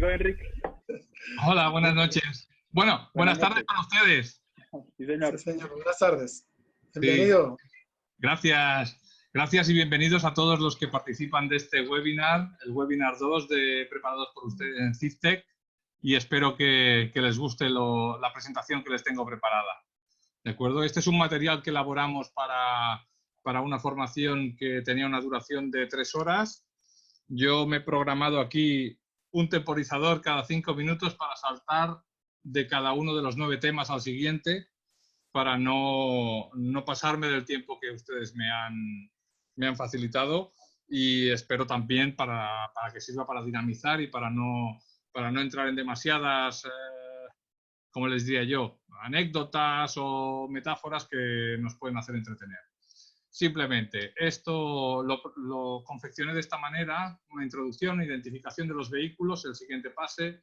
amigo Enric. Hola, buenas noches. Bueno, buenas tardes para ustedes. Sí, señor. Sí, señor. Buenas tardes. Bienvenido. Sí. Gracias. Gracias y bienvenidos a todos los que participan de este webinar, el webinar 2 de Preparados por ustedes en CIFTEC, y espero que les guste la presentación que les tengo preparada. ¿De acuerdo? Este es un material que elaboramos para una formación que tenía una duración de 3 horas. Yo me he programado aquí un temporizador cada 5 minutos para saltar de cada uno de los 9 temas al siguiente, para no pasarme del tiempo que ustedes me han facilitado, y espero también para que sirva para dinamizar y para no entrar en demasiadas, como les diría yo, anécdotas o metáforas que nos pueden hacer entretener. Simplemente, esto lo confeccioné de esta manera: una introducción, identificación de los vehículos, el siguiente pase,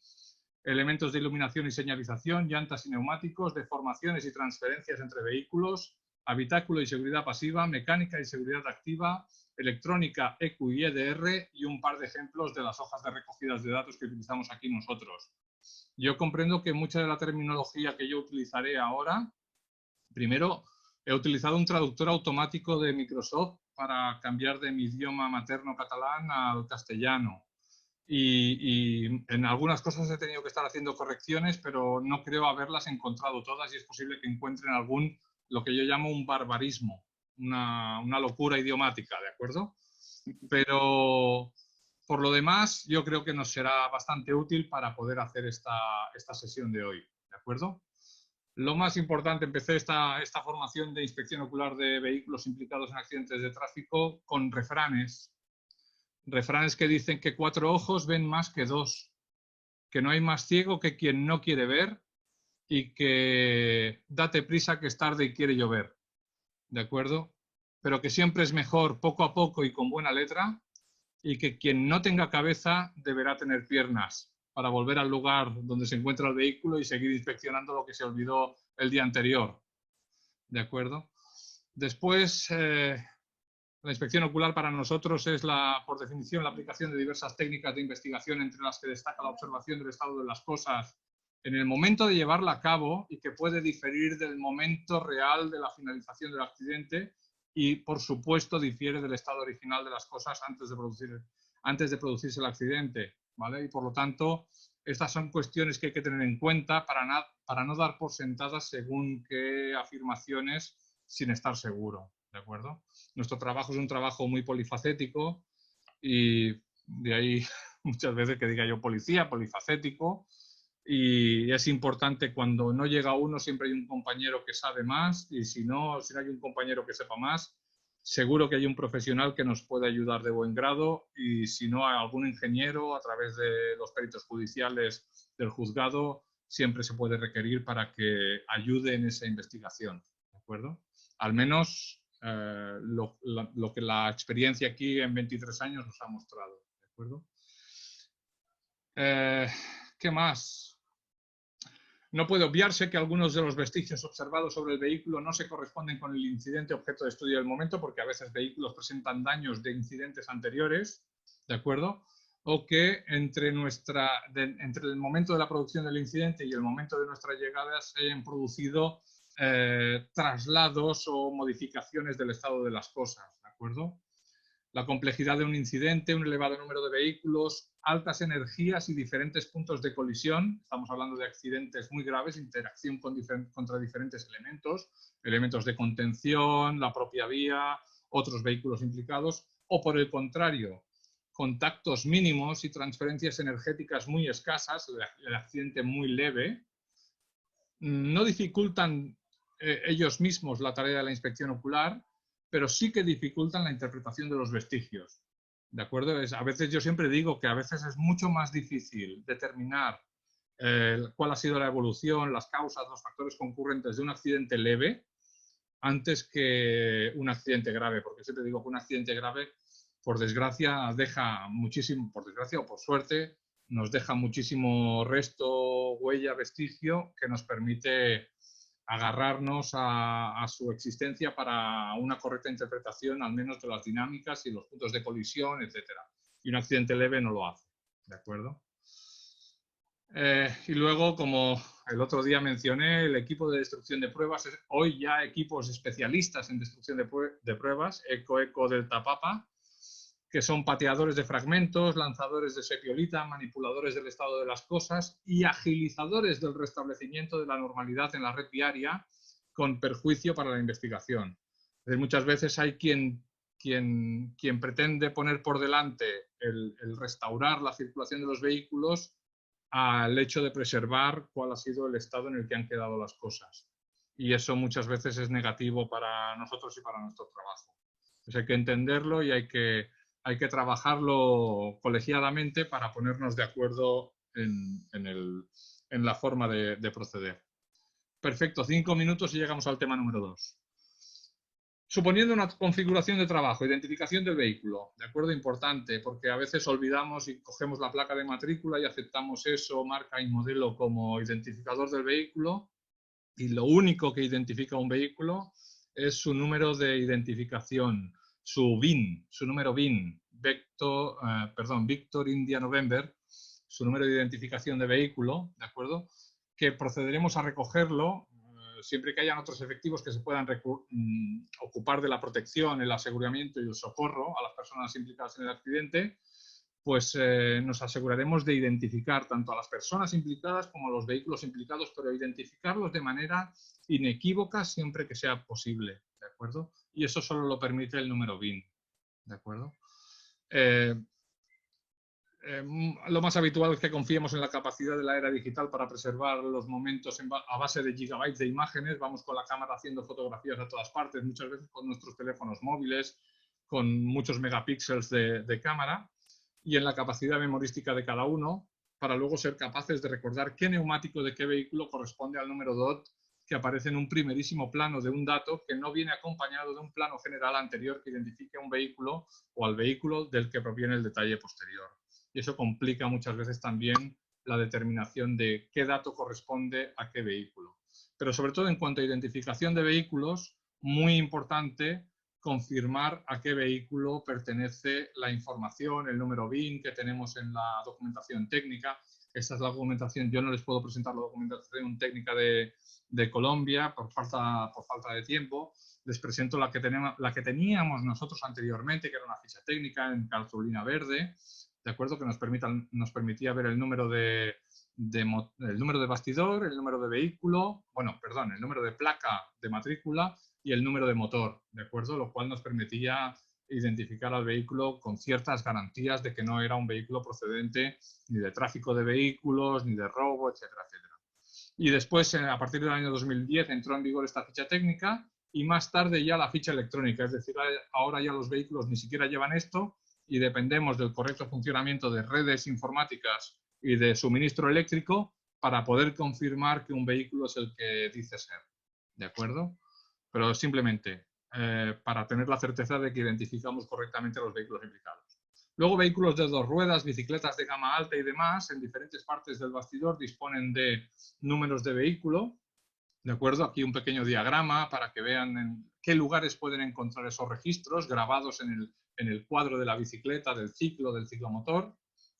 elementos de iluminación y señalización, llantas y neumáticos, deformaciones y transferencias entre vehículos, habitáculo y seguridad pasiva, mecánica y seguridad activa, electrónica, EQ y EDR, y un par de ejemplos de las hojas de recogidas de datos que utilizamos aquí nosotros. Yo comprendo que mucha de la terminología que yo utilizaré ahora, primero, he utilizado un traductor automático de Microsoft para cambiar de mi idioma materno catalán al castellano. Y en algunas cosas he tenido que estar haciendo correcciones, pero no creo haberlas encontrado todas, y es posible que encuentren algún, lo que yo llamo un barbarismo, una locura idiomática, ¿de acuerdo? Pero por lo demás, yo creo que nos será bastante útil para poder hacer esta sesión de hoy, ¿de acuerdo? Lo más importante, empecé esta formación de inspección ocular de vehículos implicados en accidentes de tráfico con refranes que dicen que 4 ojos ven más que 2, que no hay más ciego que quien no quiere ver, y que date prisa que es tarde y quiere llover, ¿de acuerdo? Pero que siempre es mejor poco a poco y con buena letra, y que quien no tenga cabeza deberá tener piernas para volver al lugar donde se encuentra el vehículo y seguir inspeccionando lo que se olvidó el día anterior, ¿de acuerdo? Después, la inspección ocular para nosotros es, por definición, la aplicación de diversas técnicas de investigación, entre las que destaca la observación del estado de las cosas en el momento de llevarla a cabo, y que puede diferir del momento real de la finalización del accidente, y, por supuesto, difiere del estado original de las cosas antes de producirse el accidente, ¿vale? Y, por lo tanto, estas son cuestiones que hay que tener en cuenta para no dar por sentadas según qué afirmaciones sin estar seguro, ¿de acuerdo? Nuestro trabajo es un trabajo muy polifacético, y de ahí muchas veces que diga yo policía, polifacético, y es importante, cuando no llega uno, siempre hay un compañero que sabe más, y si no hay un compañero que sepa más, seguro que hay un profesional que nos puede ayudar de buen grado, y si no, algún ingeniero, a través de los peritos judiciales del juzgado, siempre se puede requerir para que ayude en esa investigación, ¿de acuerdo? Al menos lo que la experiencia aquí en 23 años nos ha mostrado, ¿de acuerdo? ¿Qué más? No puede obviarse que algunos de los vestigios observados sobre el vehículo no se corresponden con el incidente objeto de estudio del momento, porque a veces vehículos presentan daños de incidentes anteriores, ¿de acuerdo? O que entre el momento de la producción del incidente y el momento de nuestra llegada se hayan producido traslados o modificaciones del estado de las cosas, ¿de acuerdo? La complejidad de un incidente, un elevado número de vehículos, altas energías y diferentes puntos de colisión. Estamos hablando de accidentes muy graves, interacción contra diferentes elementos de contención, la propia vía, otros vehículos implicados, o por el contrario, contactos mínimos y transferencias energéticas muy escasas, el accidente muy leve, no dificultan ellos mismos la tarea de la inspección ocular, pero sí que dificultan la interpretación de los vestigios, ¿de acuerdo? A veces yo siempre digo que a veces es mucho más difícil determinar cuál ha sido la evolución, las causas, los factores concurrentes de un accidente leve antes que un accidente grave, porque siempre digo que un accidente grave, por desgracia, deja muchísimo, por desgracia o por suerte, nos deja muchísimo resto, huella, vestigio, que nos permite agarrarnos a su existencia para una correcta interpretación, al menos de las dinámicas y los puntos de colisión, etc. Y un accidente leve no lo hace, ¿de acuerdo? Y luego, como el otro día mencioné, el equipo de destrucción de pruebas, hoy ya equipos especialistas en destrucción de pruebas, Eco Delta Papa, que son pateadores de fragmentos, lanzadores de sepiolita, manipuladores del estado de las cosas y agilizadores del restablecimiento de la normalidad en la red diaria con perjuicio para la investigación. Entonces, muchas veces hay quien pretende poner por delante el restaurar la circulación de los vehículos al hecho de preservar cuál ha sido el estado en el que han quedado las cosas. Y eso muchas veces es negativo para nosotros y para nuestro trabajo. Entonces hay que entenderlo y hay que trabajarlo colegiadamente para ponernos de acuerdo en la forma de proceder. Perfecto, 5 minutos y llegamos al tema número 2. Suponiendo una configuración de trabajo, identificación del vehículo, ¿de acuerdo? Importante, porque a veces olvidamos y cogemos la placa de matrícula y aceptamos eso, marca y modelo como identificador del vehículo, y lo único que identifica un vehículo es su número de identificación, su VIN, su número VIN, Victor India November, su número de identificación de vehículo, ¿de acuerdo? Que procederemos a recogerlo siempre que hayan otros efectivos que se puedan ocupar de la protección, el aseguramiento y el socorro a las personas implicadas en el accidente, pues nos aseguraremos de identificar tanto a las personas implicadas como a los vehículos implicados, pero identificarlos de manera inequívoca siempre que sea posible, ¿de acuerdo? Y eso solo lo permite el número VIN, ¿de acuerdo? Lo más habitual es que confiemos en la capacidad de la era digital para preservar los momentos a base de gigabytes de imágenes. Vamos con la cámara haciendo fotografías a todas partes, muchas veces con nuestros teléfonos móviles, con muchos megapíxeles de cámara, y en la capacidad memorística de cada uno, para luego ser capaces de recordar qué neumático de qué vehículo corresponde al número DOT que aparece en un primerísimo plano de un dato que no viene acompañado de un plano general anterior que identifique a un vehículo o al vehículo del que proviene el detalle posterior. Y eso complica muchas veces también la determinación de qué dato corresponde a qué vehículo. Pero sobre todo en cuanto a identificación de vehículos, muy importante confirmar a qué vehículo pertenece la información, el número VIN que tenemos en la documentación técnica. Esta es la documentación, yo no les puedo presentar la documentación técnica de Colombia por falta de tiempo. Les presento la que teníamos nosotros anteriormente, que era una ficha técnica en cartulina verde, ¿de acuerdo? Que nos permitía ver el número de bastidor, el número de vehículo, el número de placa de matrícula y el número de motor, ¿de acuerdo? Lo cual nos permitía identificar al vehículo con ciertas garantías de que no era un vehículo procedente ni de tráfico de vehículos, ni de robo, etcétera, etcétera. Y después, a partir del año 2010, entró en vigor esta ficha técnica y más tarde ya la ficha electrónica, es decir, ahora ya los vehículos ni siquiera llevan esto y dependemos del correcto funcionamiento de redes informáticas y de suministro eléctrico para poder confirmar que un vehículo es el que dice ser, ¿de acuerdo? Pero simplemente para tener la certeza de que identificamos correctamente a los vehículos implicados. Luego, vehículos de dos ruedas, bicicletas de gama alta y demás, en diferentes partes del bastidor disponen de números de vehículo, ¿de acuerdo? Aquí un pequeño diagrama para que vean en qué lugares pueden encontrar esos registros grabados en el cuadro de la bicicleta, del ciclomotor,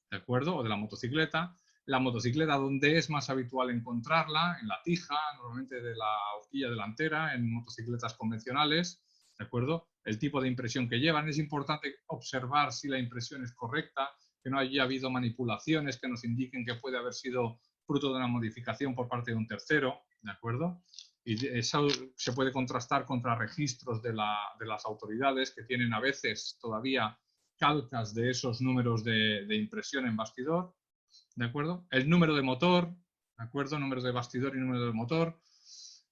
¿de acuerdo? O de la motocicleta. La motocicleta, donde es más habitual encontrarla, en la tija, normalmente de la horquilla delantera, en motocicletas convencionales, ¿de acuerdo? El tipo de impresión que llevan. Es importante observar si la impresión es correcta, que no haya habido manipulaciones que nos indiquen que puede haber sido fruto de una modificación por parte de un tercero, ¿de acuerdo? Y eso se puede contrastar contra registros de las autoridades que tienen a veces todavía calcas de esos números de impresión en bastidor, ¿de acuerdo? El número de motor, ¿de acuerdo? Número de bastidor y número de motor.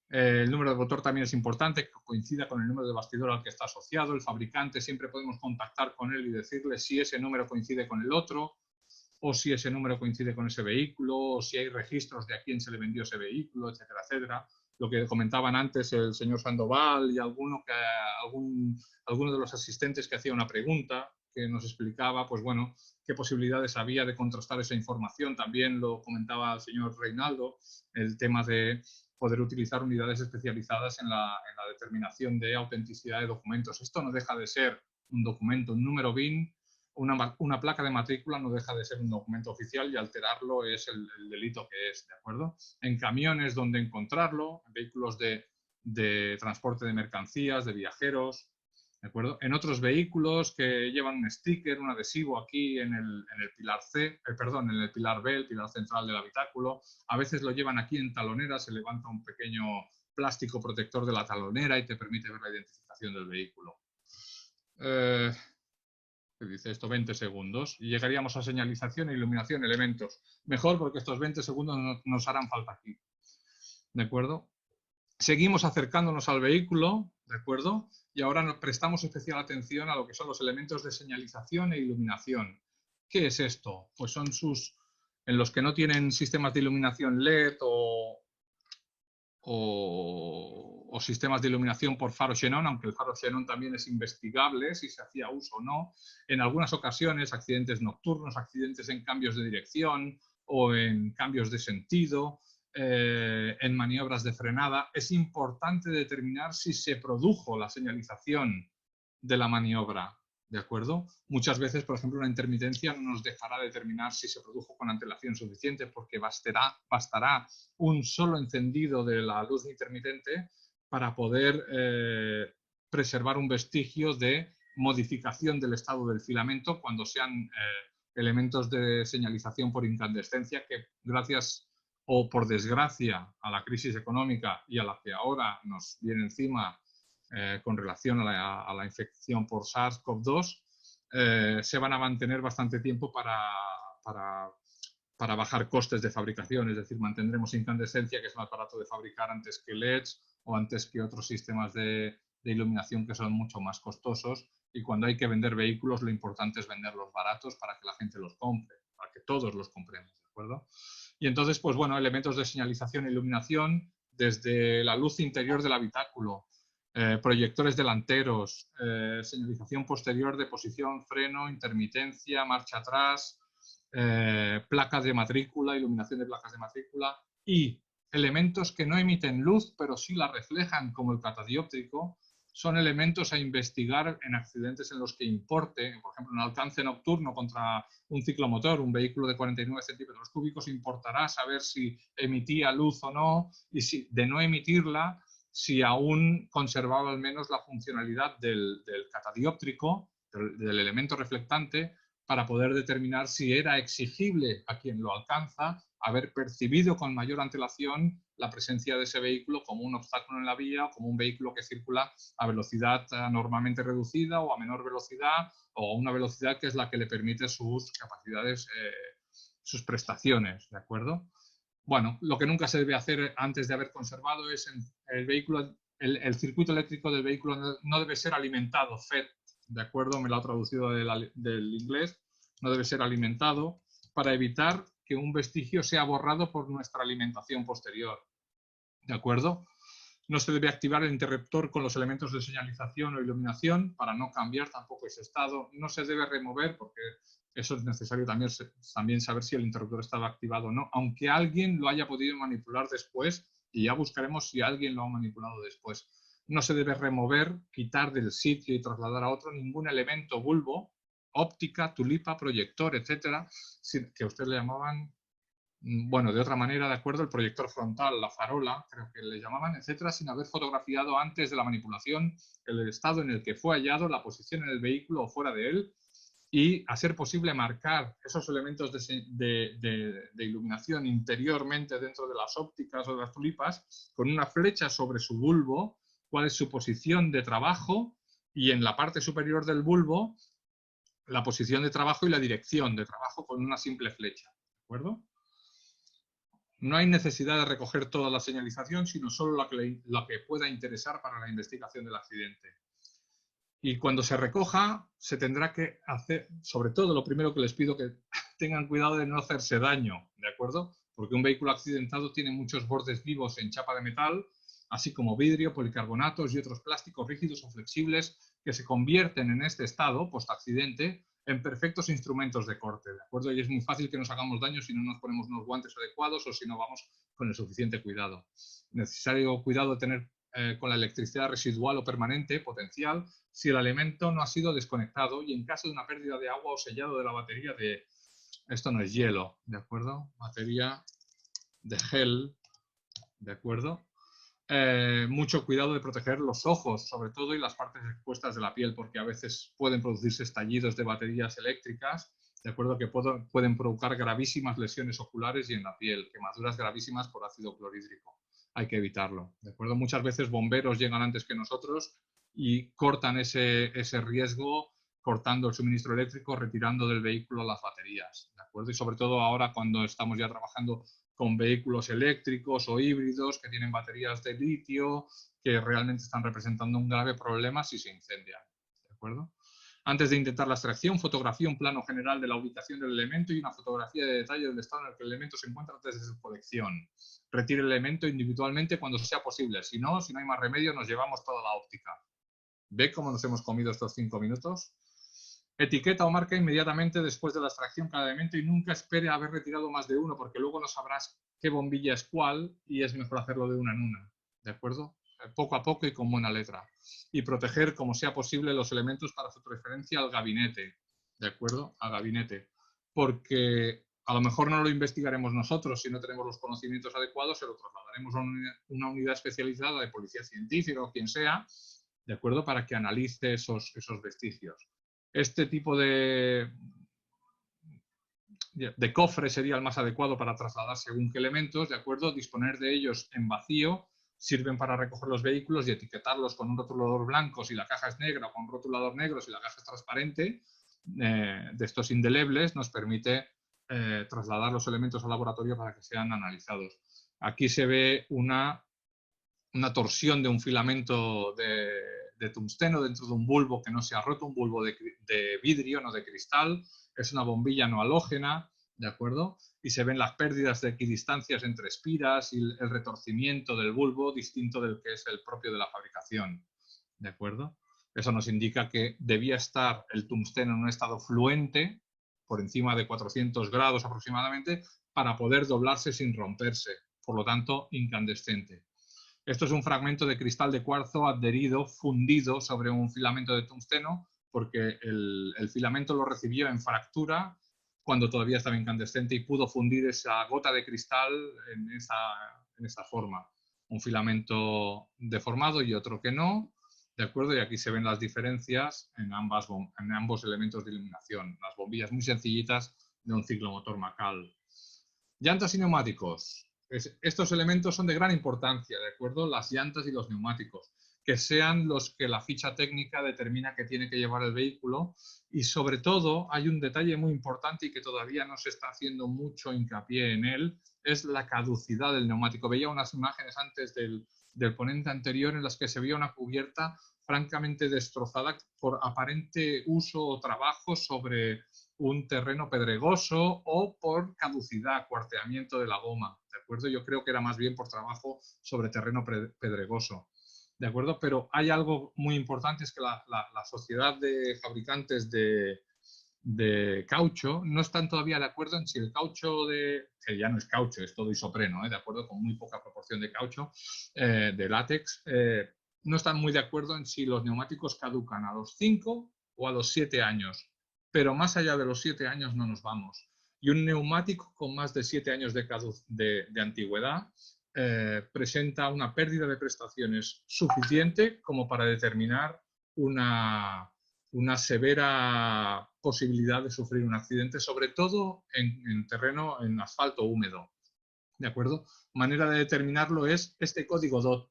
El número de motor también es importante que coincida con el número de bastidor al que está asociado. El fabricante siempre podemos contactar con él y decirle si ese número coincide con el otro, o si ese número coincide con ese vehículo, o si hay registros de a quién se le vendió ese vehículo, etcétera, etcétera. Lo que comentaban antes el señor Sandoval y alguno de los asistentes que hacía una pregunta que nos explicaba, pues bueno, qué posibilidades había de contrastar esa información. También lo comentaba el señor Reinaldo, el tema de poder utilizar unidades especializadas en la determinación de autenticidad de documentos. Esto no deja de ser un documento, un número BIN, una placa de matrícula no deja de ser un documento oficial y alterarlo es el delito que es, ¿de acuerdo? En camiones, donde encontrarlo, en vehículos de transporte de mercancías, de viajeros, ¿de acuerdo? En otros vehículos que llevan un sticker, un adhesivo aquí en el pilar C, perdón, en el pilar B, el pilar central del habitáculo. A veces lo llevan aquí en talonera, se levanta un pequeño plástico protector de la talonera y te permite ver la identificación del vehículo. ¿Qué dice esto? 20 segundos. Y llegaríamos a señalización e iluminación, elementos. Mejor porque estos 20 segundos nos harán falta aquí. ¿De acuerdo? Seguimos acercándonos al vehículo, ¿de acuerdo? Y ahora nos prestamos especial atención a lo que son los elementos de señalización e iluminación. ¿Qué es esto? Pues son en los que no tienen sistemas de iluminación LED o sistemas de iluminación por faro xenón, aunque el faro xenón también es investigable si se hacía uso o no. En algunas ocasiones, accidentes nocturnos, accidentes en cambios de dirección o en cambios de sentido, en maniobras de frenada, es importante determinar si se produjo la señalización de la maniobra, ¿de acuerdo? Muchas veces, por ejemplo, una intermitencia no nos dejará determinar si se produjo con antelación suficiente, porque bastará un solo encendido de la luz intermitente para poder preservar un vestigio de modificación del estado del filamento cuando sean elementos de señalización por incandescencia que, gracias o por desgracia a la crisis económica y a la que ahora nos viene encima con relación a la infección por SARS-CoV-2, se van a mantener bastante tiempo para bajar costes de fabricación, es decir, mantendremos incandescencia, que es más barato de fabricar antes que LEDs o antes que otros sistemas de iluminación que son mucho más costosos, y cuando hay que vender vehículos lo importante es venderlos baratos para que la gente los compre, para que todos los compremos, ¿de acuerdo? Y entonces, pues bueno, elementos de señalización e iluminación desde la luz interior del habitáculo, proyectores delanteros, señalización posterior de posición, freno, intermitencia, marcha atrás, placas de matrícula, iluminación de placas de matrícula y elementos que no emiten luz pero sí la reflejan, como el catadióptrico, son elementos a investigar en accidentes en los que importe, por ejemplo, un alcance nocturno contra un ciclomotor, un vehículo de 49 centímetros cúbicos, importará saber si emitía luz o no, y si de no emitirla, si aún conservaba al menos la funcionalidad del catadióptrico, del elemento reflectante, para poder determinar si era exigible a quien lo alcanza haber percibido con mayor antelación la presencia de ese vehículo como un obstáculo en la vía o como un vehículo que circula a velocidad normalmente reducida o a menor velocidad o a una velocidad que es la que le permite sus capacidades, sus prestaciones, ¿de acuerdo? Bueno, lo que nunca se debe hacer antes de haber conservado es el vehículo, el circuito eléctrico del vehículo no debe ser alimentado, fed, ¿de acuerdo? Me lo ha traducido del inglés, no debe ser alimentado para evitar que un vestigio sea borrado por nuestra alimentación posterior, ¿de acuerdo? No se debe activar el interruptor con los elementos de señalización o iluminación para no cambiar tampoco ese estado. No se debe remover porque eso es necesario también saber si el interruptor estaba activado o no, aunque alguien lo haya podido manipular después, y ya buscaremos si alguien lo ha manipulado después. No se debe remover, quitar del sitio y trasladar a otro ningún elemento bulbo, óptica, tulipa, proyector, etcétera, que ustedes le llamaban, bueno, de otra manera, de acuerdo, el proyector frontal, la farola, creo que le llamaban, etcétera, sin haber fotografiado antes de la manipulación el estado en el que fue hallado, la posición en el vehículo o fuera de él, y a ser posible marcar esos elementos de iluminación interiormente dentro de las ópticas o de las tulipas con una flecha sobre su bulbo, cuál es su posición de trabajo, y en la parte superior del bulbo la posición de trabajo y la dirección de trabajo con una simple flecha, ¿de acuerdo? No hay necesidad de recoger toda la señalización, sino solo la que pueda interesar para la investigación del accidente. Y cuando se recoja, se tendrá que hacer, sobre todo lo primero que les pido, que tengan cuidado de no hacerse daño, ¿de acuerdo? Porque un vehículo accidentado tiene muchos bordes vivos en chapa de metal, así como vidrio, policarbonatos y otros plásticos rígidos o flexibles que se convierten en este estado, post-accidente, en perfectos instrumentos de corte, ¿de acuerdo? Y es muy fácil que nos hagamos daño si no nos ponemos unos guantes adecuados o si no vamos con el suficiente cuidado. Necesario cuidado de tener con la electricidad residual o permanente, potencial, si el elemento no ha sido desconectado y en caso de una pérdida de agua o sellado de la batería de... Esto no es hielo, ¿de acuerdo? Batería de gel, ¿de acuerdo? Mucho cuidado de proteger los ojos, sobre todo, y las partes expuestas de la piel, porque a veces pueden producirse estallidos de baterías eléctricas, ¿de acuerdo? Que pueden provocar gravísimas lesiones oculares y en la piel, quemaduras gravísimas por ácido clorhídrico. Hay que evitarlo, ¿de acuerdo? Muchas veces bomberos llegan antes que nosotros y cortan ese riesgo cortando el suministro eléctrico, retirando del vehículo las baterías, ¿de acuerdo? Y sobre todo ahora cuando estamos ya trabajando con vehículos eléctricos o híbridos que tienen baterías de litio, que realmente están representando un grave problema si se incendian, ¿de acuerdo? Antes de intentar la extracción, fotografía un plano general de la ubicación del elemento y una fotografía de detalle del estado en el que el elemento se encuentra desde su colección. Retire el elemento individualmente cuando sea posible, si no hay más remedio, nos llevamos toda la óptica. ¿Ve cómo nos hemos comido estos 5 minutos? Etiqueta o marca inmediatamente después de la extracción cada elemento y nunca espere haber retirado más de uno, porque luego no sabrás qué bombilla es cuál y es mejor hacerlo de una en una, ¿de acuerdo? Poco a poco y con buena letra. Y proteger, como sea posible, los elementos para su transferencia al gabinete, ¿de acuerdo? Al gabinete. Porque a lo mejor no lo investigaremos nosotros si no tenemos los conocimientos adecuados, se lo trasladaremos a una unidad especializada de policía científica o quien sea, ¿de acuerdo? Para que analice esos vestigios. Este tipo de cofre sería el más adecuado para trasladar según qué elementos, ¿de acuerdo? Disponer de ellos en vacío sirven para recoger los vehículos y etiquetarlos con un rotulador blanco si la caja es negra o con un rotulador negro si la caja es transparente. De estos indelebles nos permite trasladar los elementos al laboratorio para que sean analizados. Aquí se ve una torsión de un filamento de tungsteno dentro de un bulbo que no se ha roto, un bulbo de vidrio, no de cristal. Es una bombilla no halógena, ¿de acuerdo? Y se ven las pérdidas de equidistancias entre espiras y el retorcimiento del bulbo distinto del que es el propio de la fabricación, ¿de acuerdo? Eso nos indica que debía estar el tungsteno en un estado fluente, por encima de 400 grados aproximadamente, para poder doblarse sin romperse, por lo tanto, incandescente. Esto es un fragmento de cristal de cuarzo adherido, fundido sobre un filamento de tungsteno, porque el filamento lo recibió en fractura cuando todavía estaba incandescente y pudo fundir esa gota de cristal en esa forma. Un filamento deformado y otro que no, ¿de acuerdo? Y aquí se ven las diferencias en ambos elementos de iluminación. Las bombillas muy sencillitas de un ciclomotor Macal. Llantas y neumáticos. Estos elementos son de gran importancia, ¿de acuerdo? Las llantas y los neumáticos, que sean los que la ficha técnica determina que tiene que llevar el vehículo. Y sobre todo hay un detalle muy importante y que todavía no se está haciendo mucho hincapié en él, es la caducidad del neumático. Veía unas imágenes antes del ponente anterior en las que se veía una cubierta francamente destrozada por aparente uso o trabajo sobre un terreno pedregoso o por caducidad, cuarteamiento de la goma, ¿de acuerdo? Yo creo que era más bien por trabajo sobre terreno pedregoso, ¿de acuerdo? Pero hay algo muy importante, es que la sociedad de fabricantes de caucho no están todavía de acuerdo en si el caucho que ya no es caucho, es todo isopreno, ¿de acuerdo? Con muy poca proporción de caucho, de látex, no están muy de acuerdo en si los neumáticos caducan a los 5 o a los 7 años. Pero más allá de los 7 años no nos vamos. Y un neumático con más de 7 años de antigüedad presenta una pérdida de prestaciones suficiente como para determinar una severa posibilidad de sufrir un accidente, sobre todo en terreno, en asfalto húmedo, ¿de acuerdo? Manera de determinarlo es este código DOT,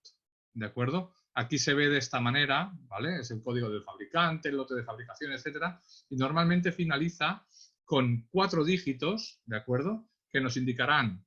¿de acuerdo? Aquí se ve de esta manera, ¿vale? Es el código del fabricante, el lote de fabricación, etcétera, y normalmente finaliza con 4 dígitos, ¿de acuerdo? Que nos indicarán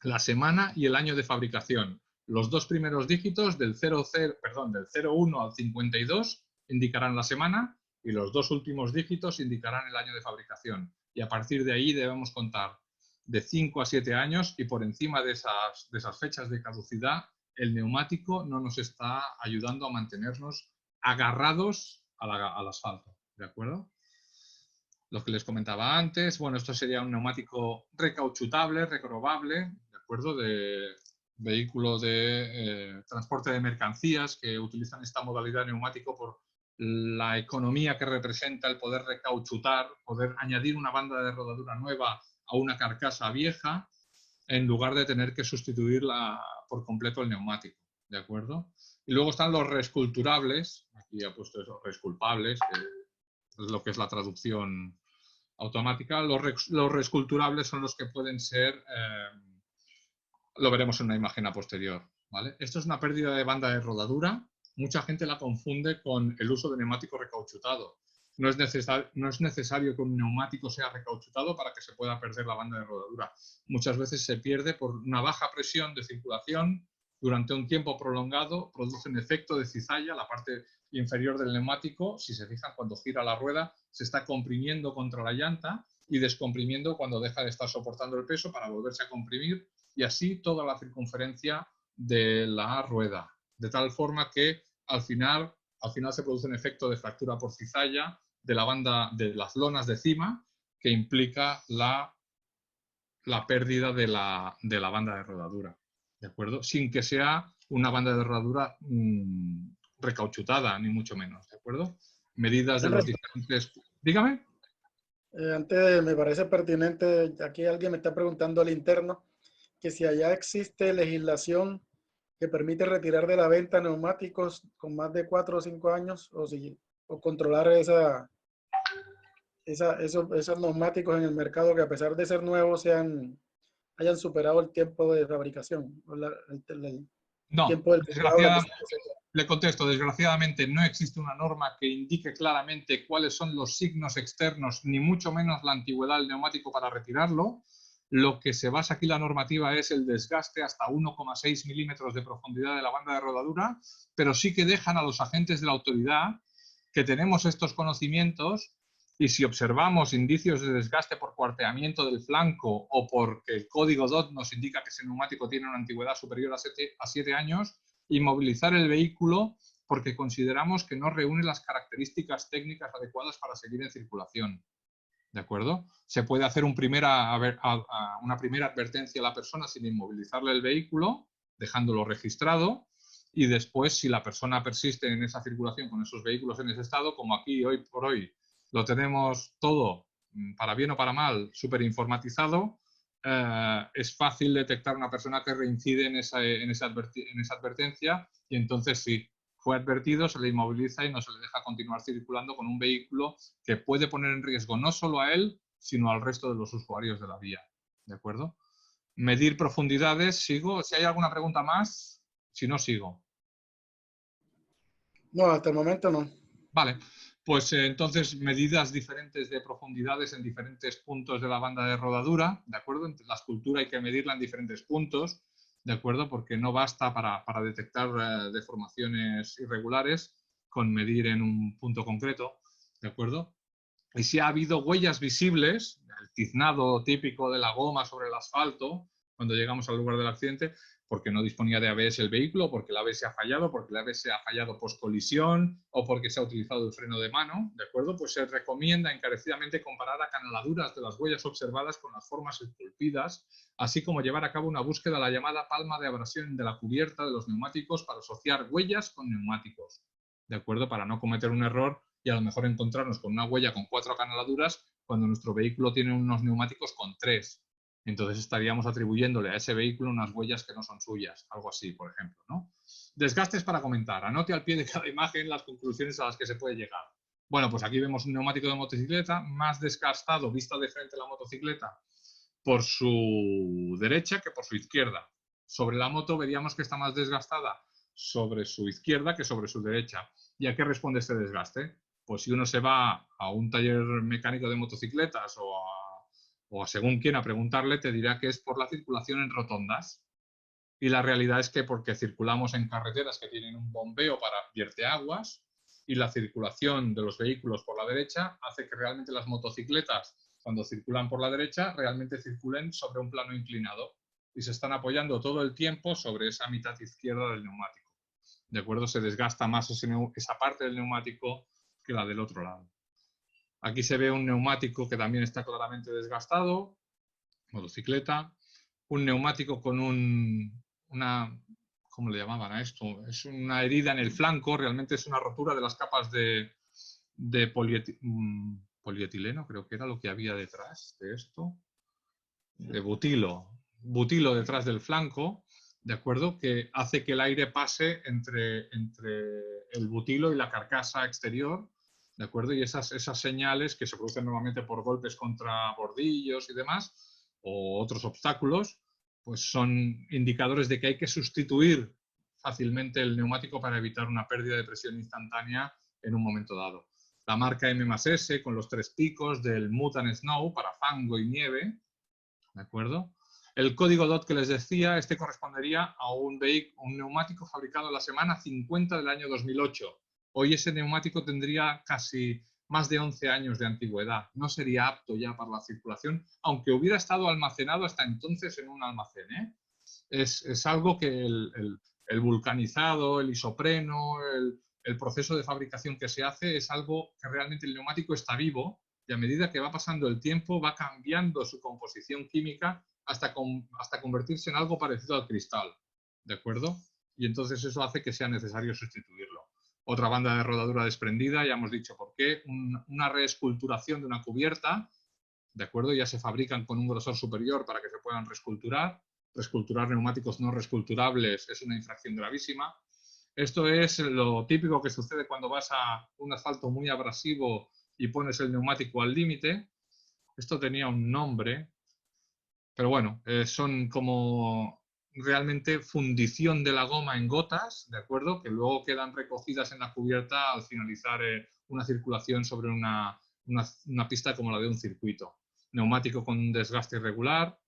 la semana y el año de fabricación. Los 2 primeros dígitos del 01 al 52 indicarán la semana y los 2 últimos dígitos indicarán el año de fabricación. Y a partir de ahí debemos contar de 5 a 7 años y por encima de esas fechas de caducidad, el neumático no nos está ayudando a mantenernos agarrados al asfalto, ¿de acuerdo? Lo que les comentaba antes, bueno, esto sería un neumático recauchutable, reprobable, ¿de acuerdo? De vehículo de transporte de mercancías que utilizan esta modalidad neumático la economía que representa el poder recauchutar, poder añadir una banda de rodadura nueva a una carcasa vieja, en lugar de tener que sustituirla por completo el neumático, ¿de acuerdo? Y luego están los resculturables, aquí he puesto eso, resculpables, que es lo que es la traducción automática. Los resculturables son los que pueden ser, lo veremos en una imagen a posterior, ¿vale? Esto es una pérdida de banda de rodadura. Mucha gente la confunde con el uso de neumático recauchutado. No es necesario que un neumático sea recauchutado para que se pueda perder la banda de rodadura. Muchas veces se pierde por una baja presión de circulación durante un tiempo prolongado, produce un efecto de cizalla, la parte inferior del neumático. Si se fijan, cuando gira la rueda se está comprimiendo contra la llanta y descomprimiendo cuando deja de estar soportando el peso para volverse a comprimir, y así toda la circunferencia de la rueda, de tal forma que al final se produce un efecto de fractura por cizalla de la banda, de las lonas de cima, que implica la pérdida de la banda de rodadura, ¿de acuerdo? Sin que sea una banda de rodadura recauchutada, ni mucho menos, ¿de acuerdo? Medidas de los diferentes... Dígame. Antes me parece pertinente, aquí alguien me está preguntando al interno, que si allá existe legislación que permite retirar de la venta neumáticos con más de 4 o 5 años, o controlar esos neumáticos en el mercado que, a pesar de ser nuevos, hayan superado el tiempo de fabricación, o el No, tiempo del cuidado. le contesto, desgraciadamente no existe una norma que indique claramente cuáles son los signos externos, ni mucho menos la antigüedad del neumático para retirarlo. Lo que se basa aquí la normativa es el desgaste hasta 1,6 milímetros de profundidad de la banda de rodadura, pero sí que dejan a los agentes de la autoridad que tenemos estos conocimientos, y si observamos indicios de desgaste por cuarteamiento del flanco o porque el código DOT nos indica que ese neumático tiene una antigüedad superior a 7 años, inmovilizar el vehículo porque consideramos que no reúne las características técnicas adecuadas para seguir en circulación. ¿De acuerdo? Se puede hacer una primera advertencia a la persona sin inmovilizarle el vehículo, dejándolo registrado, y después, si la persona persiste en esa circulación con esos vehículos en ese estado, como aquí hoy por hoy lo tenemos todo, para bien o para mal, súper informatizado, es fácil detectar una persona que reincide en esa advertencia, y entonces sí, fue advertido, se le inmoviliza y no se le deja continuar circulando con un vehículo que puede poner en riesgo no solo a él, sino al resto de los usuarios de la vía. ¿De acuerdo? Medir profundidades, sigo. Si hay alguna pregunta más, si no, sigo. No, hasta el momento no. Vale, pues entonces medidas diferentes de profundidades en diferentes puntos de la banda de rodadura, ¿de acuerdo? La escultura hay que medirla en diferentes puntos, ¿de acuerdo? Porque no basta para detectar deformaciones irregulares con medir en un punto concreto, ¿de acuerdo? Y si ha habido huellas visibles, el tiznado típico de la goma sobre el asfalto, cuando llegamos al lugar del accidente, porque no disponía de ABS el vehículo, porque el ABS ha fallado, porque el ABS ha fallado post-colisión o porque se ha utilizado el freno de mano, ¿de acuerdo? Pues se recomienda encarecidamente comparar acanaladuras de las huellas observadas con las formas esculpidas, así como llevar a cabo una búsqueda de la llamada palma de abrasión de la cubierta de los neumáticos para asociar huellas con neumáticos, ¿de acuerdo? Para no cometer un error y a lo mejor encontrarnos con una huella con 4 acanaladuras cuando nuestro vehículo tiene unos neumáticos con 3. Entonces estaríamos atribuyéndole a ese vehículo unas huellas que no son suyas, algo así, por ejemplo, ¿no? Desgastes para comentar. Anote al pie de cada imagen las conclusiones a las que se puede llegar. Bueno, pues aquí vemos un neumático de motocicleta más desgastado, vista de frente a la motocicleta, por su derecha que por su izquierda. Sobre la moto veríamos que está más desgastada sobre su izquierda que sobre su derecha. ¿Y a qué responde este desgaste? Pues si uno se va a un taller mecánico de motocicletas o a según quién a preguntarle, te dirá que es por la circulación en rotondas. Y la realidad es que porque circulamos en carreteras que tienen un bombeo para vierteaguas, y la circulación de los vehículos por la derecha hace que realmente las motocicletas, cuando circulan por la derecha, realmente circulen sobre un plano inclinado y se están apoyando todo el tiempo sobre esa mitad izquierda del neumático. ¿De acuerdo? Se desgasta más esa parte del neumático que la del otro lado. Aquí se ve un neumático que también está claramente desgastado, motocicleta, un neumático con ¿cómo le llamaban a esto? Es una herida en el flanco, realmente es una rotura de las capas de polietileno, creo que era lo que había detrás de esto, de butilo detrás del flanco, ¿de acuerdo? Que hace que el aire pase entre el butilo y la carcasa exterior, ¿de acuerdo? Y esas señales que se producen normalmente por golpes contra bordillos y demás, o otros obstáculos, pues son indicadores de que hay que sustituir fácilmente el neumático para evitar una pérdida de presión instantánea en un momento dado. La marca M+S con los 3 picos del Mud and Snow para fango y nieve, ¿de acuerdo? El código DOT que les decía, este correspondería a un neumático fabricado en la semana 50 del año 2008. Hoy ese neumático tendría casi más de 11 años de antigüedad. No sería apto ya para la circulación, aunque hubiera estado almacenado hasta entonces en un almacén, ¿eh? Es algo que el vulcanizado, el isopreno, el proceso de fabricación que se hace es algo que realmente el neumático está vivo y a medida que va pasando el tiempo va cambiando su composición química hasta convertirse en algo parecido al cristal, ¿de acuerdo? Y entonces eso hace que sea necesario sustituirlo. Otra banda de rodadura desprendida, ya hemos dicho por qué, una reesculturación de una cubierta, ¿de acuerdo? Ya se fabrican con un grosor superior para que se puedan reesculturar. Reesculturar neumáticos no reesculturables es una infracción gravísima. Esto es lo típico que sucede cuando vas a un asfalto muy abrasivo y pones el neumático al límite. Esto tenía un nombre, pero bueno, son como realmente fundición de la goma en gotas, ¿de acuerdo? Que luego quedan recogidas en la cubierta al finalizar una circulación sobre una pista como la de un circuito. Neumático con un desgaste irregular,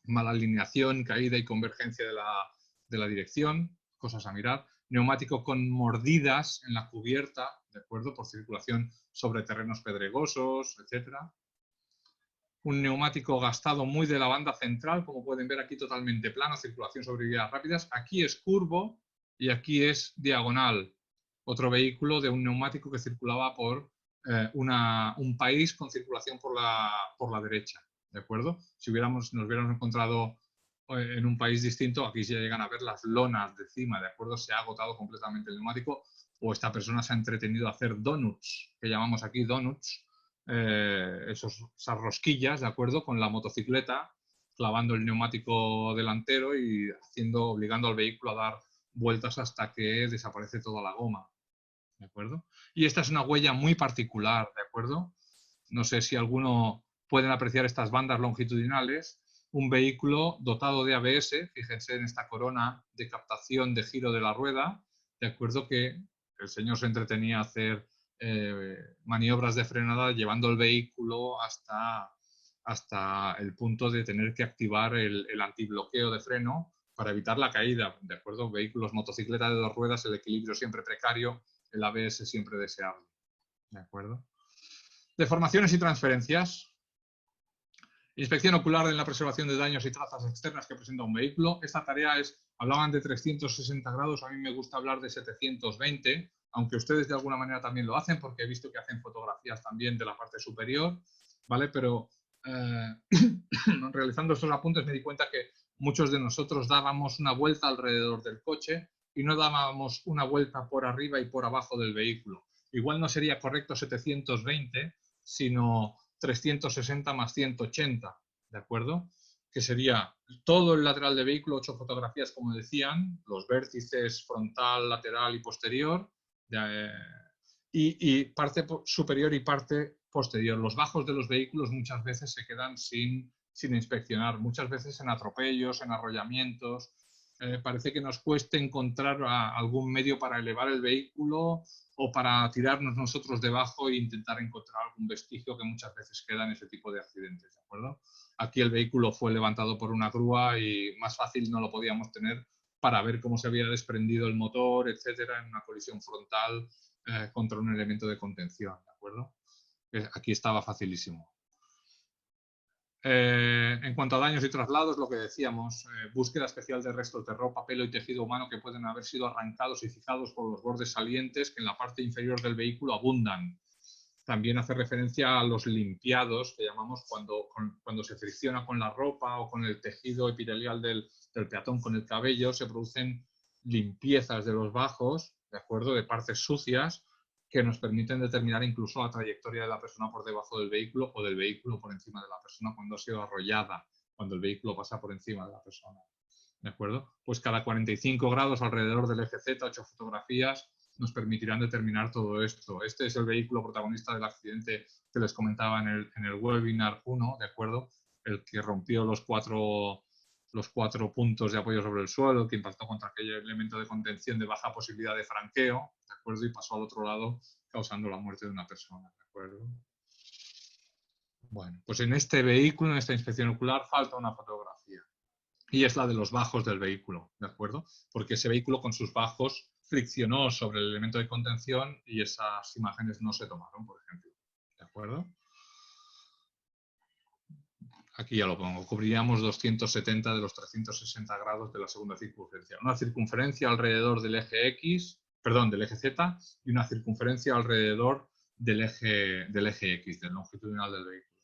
mala alineación, caída y convergencia de la dirección, cosas a mirar. Neumático con mordidas en la cubierta, ¿de acuerdo? Por circulación sobre terrenos pedregosos, etcétera. Un neumático gastado muy de la banda central, como pueden ver aquí totalmente plano, circulación sobre vías rápidas. Aquí es curvo y aquí es diagonal. Otro vehículo de un neumático que circulaba por un país con circulación por la derecha, ¿de acuerdo? Si nos hubiéramos encontrado en un país distinto, aquí ya llegan a ver las lonas de encima, ¿de acuerdo? Se ha agotado completamente el neumático o esta persona se ha entretenido a hacer donuts, que llamamos aquí donuts, esas rosquillas, ¿de acuerdo? Con la motocicleta, clavando el neumático delantero y obligando al vehículo a dar vueltas hasta que desaparece toda la goma, ¿de acuerdo? Y esta es una huella muy particular, ¿de acuerdo? No sé si alguno pueden apreciar estas bandas longitudinales. Un vehículo dotado de ABS, fíjense en esta corona de captación de giro de la rueda, ¿de acuerdo? Que el señor se entretenía a hacer maniobras de frenada llevando el vehículo hasta el punto de tener que activar el antibloqueo de freno para evitar la caída, ¿de acuerdo? Vehículos, motocicleta de 2 ruedas, el equilibrio siempre precario, el ABS siempre deseable, ¿de acuerdo? Deformaciones y transferencias. Inspección ocular en la preservación de daños y trazas externas que presenta un vehículo. Esta tarea hablaban de 360 grados, a mí me gusta hablar de 720, aunque ustedes de alguna manera también lo hacen, porque he visto que hacen fotografías también de la parte superior, ¿vale? Pero realizando estos apuntes me di cuenta que muchos de nosotros dábamos una vuelta alrededor del coche y no dábamos una vuelta por arriba y por abajo del vehículo. Igual no sería correcto 720, sino 360 más 180, ¿de acuerdo? Que sería todo el lateral del vehículo, 8 fotografías, como decían, los vértices frontal, lateral y posterior, y parte superior y parte posterior. Los bajos de los vehículos muchas veces se quedan sin inspeccionar, muchas veces en atropellos, en arrollamientos. Parece que nos cueste encontrar algún medio para elevar el vehículo o para tirarnos nosotros debajo e intentar encontrar algún vestigio que muchas veces queda en ese tipo de accidentes, ¿de acuerdo? Aquí el vehículo fue levantado por una grúa y más fácil no lo podíamos tener para ver cómo se había desprendido el motor, etcétera, en una colisión frontal contra un elemento de contención, ¿de acuerdo? Aquí estaba facilísimo. En cuanto a daños y traslados, lo que decíamos, búsqueda especial de restos de ropa, pelo y tejido humano que pueden haber sido arrancados y fijados por los bordes salientes que en la parte inferior del vehículo abundan. También hace referencia a los limpiados, que llamamos cuando se fricciona con la ropa o con el tejido epitelial del peatón, con el cabello, se producen limpiezas de los bajos, ¿de acuerdo? De partes sucias que nos permiten determinar incluso la trayectoria de la persona por debajo del vehículo o del vehículo por encima de la persona cuando ha sido arrollada, cuando el vehículo pasa por encima de la persona. ¿De acuerdo? Pues cada 45 grados alrededor del eje Z, 8 fotografías nos permitirán determinar todo esto. Este es el vehículo protagonista del accidente que les comentaba en el webinar 1, ¿de acuerdo? El que rompió los cuatro puntos de apoyo sobre el suelo, que impactó contra aquel elemento de contención de baja posibilidad de franqueo, ¿de acuerdo? Y pasó al otro lado causando la muerte de una persona, ¿de acuerdo? Bueno, pues en este vehículo, en esta inspección ocular, falta una fotografía. Y es la de los bajos del vehículo, ¿de acuerdo? Porque ese vehículo con sus bajos friccionó sobre el elemento de contención y esas imágenes no se tomaron, por ejemplo, ¿de acuerdo? Aquí ya lo pongo, cubriríamos 270 de los 360 grados de la segunda circunferencia. Una circunferencia alrededor del eje X, perdón, del eje Z, y una circunferencia alrededor del eje X, del longitudinal del vehículo.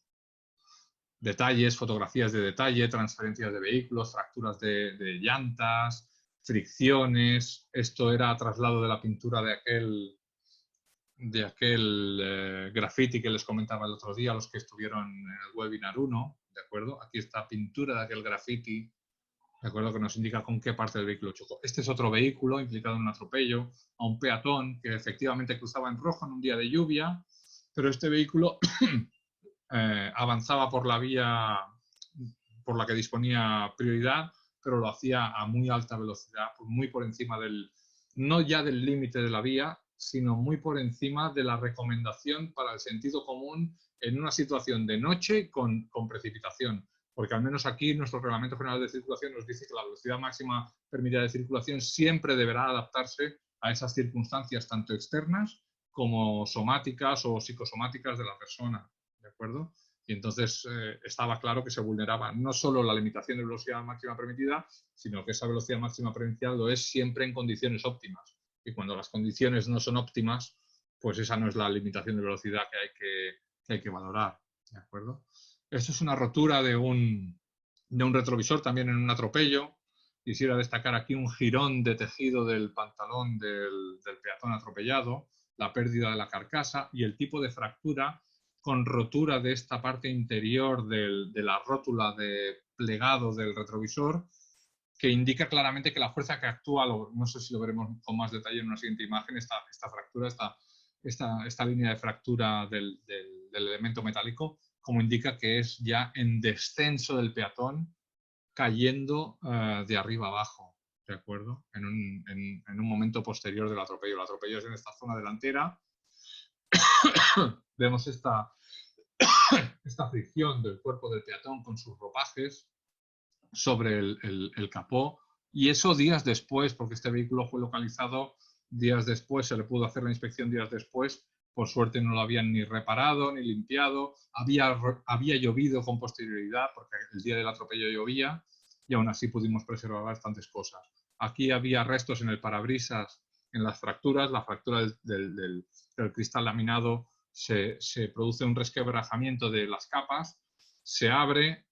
Detalles, fotografías de detalle, transferencias de vehículos, fracturas de llantas, fricciones. Esto era traslado de la pintura de aquel graffiti que les comentaba el otro día, los que estuvieron en el webinar 1, ¿de acuerdo? Aquí está pintura de aquel graffiti, ¿de acuerdo? Que nos indica con qué parte del vehículo chocó. Este es otro vehículo implicado en un atropello a un peatón que efectivamente cruzaba en rojo en un día de lluvia, pero este vehículo avanzaba por la vía por la que disponía prioridad, pero lo hacía a muy alta velocidad, muy por encima no ya del límite de la vía, sino muy por encima de la recomendación para el sentido común en una situación de noche con precipitación. Porque al menos aquí nuestro Reglamento General de Circulación nos dice que la velocidad máxima permitida de circulación siempre deberá adaptarse a esas circunstancias tanto externas como somáticas o psicosomáticas de la persona, ¿de acuerdo? Y entonces estaba claro que se vulneraba no solo la limitación de velocidad máxima permitida, sino que esa velocidad máxima permitida lo es siempre en condiciones óptimas. Y cuando las condiciones no son óptimas, pues esa no es la limitación de velocidad que hay que valorar, ¿de acuerdo? Esto es una rotura de un retrovisor también en un atropello. Quisiera destacar aquí un jirón de tejido del pantalón del peatón atropellado, la pérdida de la carcasa y el tipo de fractura con rotura de esta parte interior de la rótula de plegado del retrovisor, que indica claramente que la fuerza que actúa, no sé si lo veremos con más detalle en una siguiente imagen, esta fractura, esta línea de fractura del elemento metálico, como indica que es ya en descenso del peatón, cayendo de arriba abajo, ¿de acuerdo? En un momento posterior del atropello. El atropello es en esta zona delantera. Vemos esta fricción del cuerpo del peatón con sus ropajes sobre el capó, y eso días después, porque este vehículo fue localizado días después, se le pudo hacer la inspección días después, por suerte no lo habían ni reparado ni limpiado, había llovido con posterioridad, porque el día del atropello llovía, y aún así pudimos preservar bastantes cosas. Aquí había restos en el parabrisas, en las fracturas, la fractura del cristal laminado, se produce un resquebrajamiento de las capas, se abre,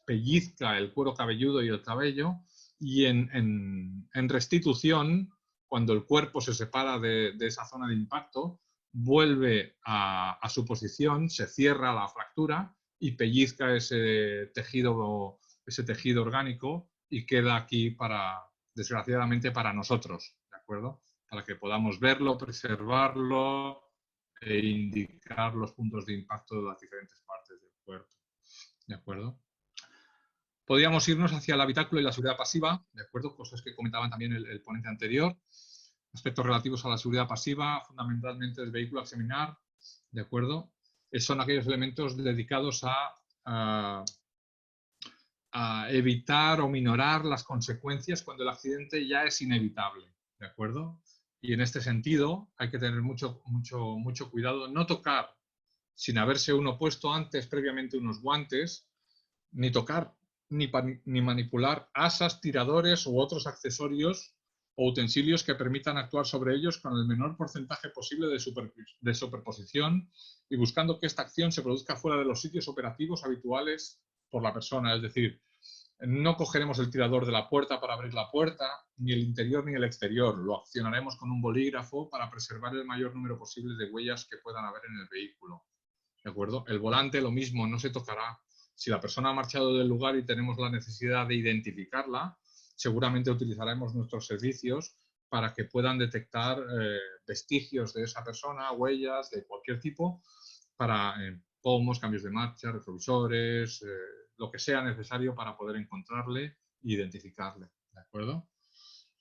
pellizca el cuero cabelludo y el cabello, y en restitución, cuando el cuerpo se separa de esa zona de impacto, vuelve a su posición, se cierra la fractura y pellizca ese tejido orgánico y queda aquí desgraciadamente para nosotros, ¿de acuerdo? Para que podamos verlo, preservarlo e indicar los puntos de impacto de las diferentes partes del cuerpo, ¿de acuerdo? Podríamos irnos hacia el habitáculo y la seguridad pasiva, ¿de acuerdo? Cosas que comentaban también el ponente anterior. Aspectos relativos a la seguridad pasiva, fundamentalmente del vehículo a examinar, ¿de acuerdo? Son aquellos elementos dedicados a evitar o minorar las consecuencias cuando el accidente ya es inevitable, ¿de acuerdo? Y en este sentido hay que tener mucho cuidado, no tocar sin haberse uno puesto antes previamente unos guantes, ni tocar ni manipular asas, tiradores u otros accesorios o utensilios que permitan actuar sobre ellos con el menor porcentaje posible de superposición y buscando que esta acción se produzca fuera de los sitios operativos habituales por la persona. Es decir, No cogeremos el tirador de la puerta para abrir la puerta, ni el interior ni el exterior. Lo accionaremos con un bolígrafo para preservar el mayor número posible de huellas que puedan haber en el vehículo. ¿De acuerdo? El volante, lo mismo, no se tocará. Si la persona ha marchado del lugar y tenemos la necesidad de identificarla, seguramente utilizaremos nuestros servicios para que puedan detectar vestigios de esa persona, huellas de cualquier tipo, para pomos, cambios de marcha, retrovisores, lo que sea necesario para poder encontrarle e identificarle. ¿De acuerdo?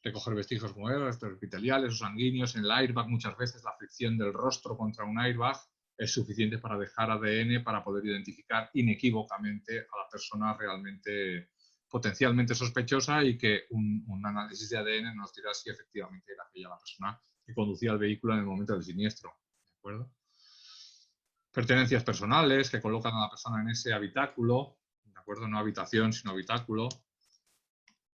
Recoger vestigios como epiteliales o sanguíneos. En el airbag, muchas veces la fricción del rostro contra un airbag es suficiente para dejar ADN para poder identificar inequívocamente a la persona realmente potencialmente sospechosa y que un análisis de ADN nos dirá si efectivamente era aquella la persona que conducía el vehículo en el momento del siniestro. ¿De acuerdo? Pertenencias personales que colocan a la persona en ese habitáculo, ¿de acuerdo? No habitación, sino habitáculo.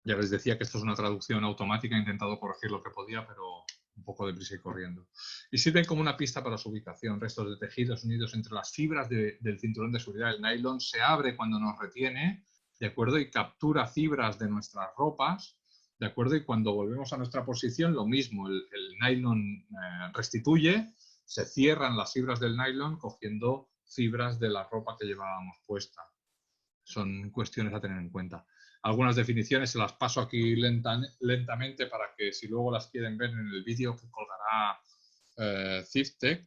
Ya les decía que esto es una traducción automática, he intentado corregir lo que podía, pero un poco deprisa y corriendo. Y sirve como una pista para su ubicación. Restos de tejidos unidos entre las fibras del cinturón de seguridad. El nylon se abre cuando nos retiene, ¿de acuerdo? Y captura fibras de nuestras ropas, ¿de acuerdo? Y cuando volvemos a nuestra posición, lo mismo. El nylon restituye, se cierran las fibras del nylon cogiendo fibras de la ropa que llevábamos puesta. Son cuestiones a tener en cuenta. Algunas definiciones se las paso aquí lentamente para que si luego las quieren ver en el vídeo que colgará CIFTEC,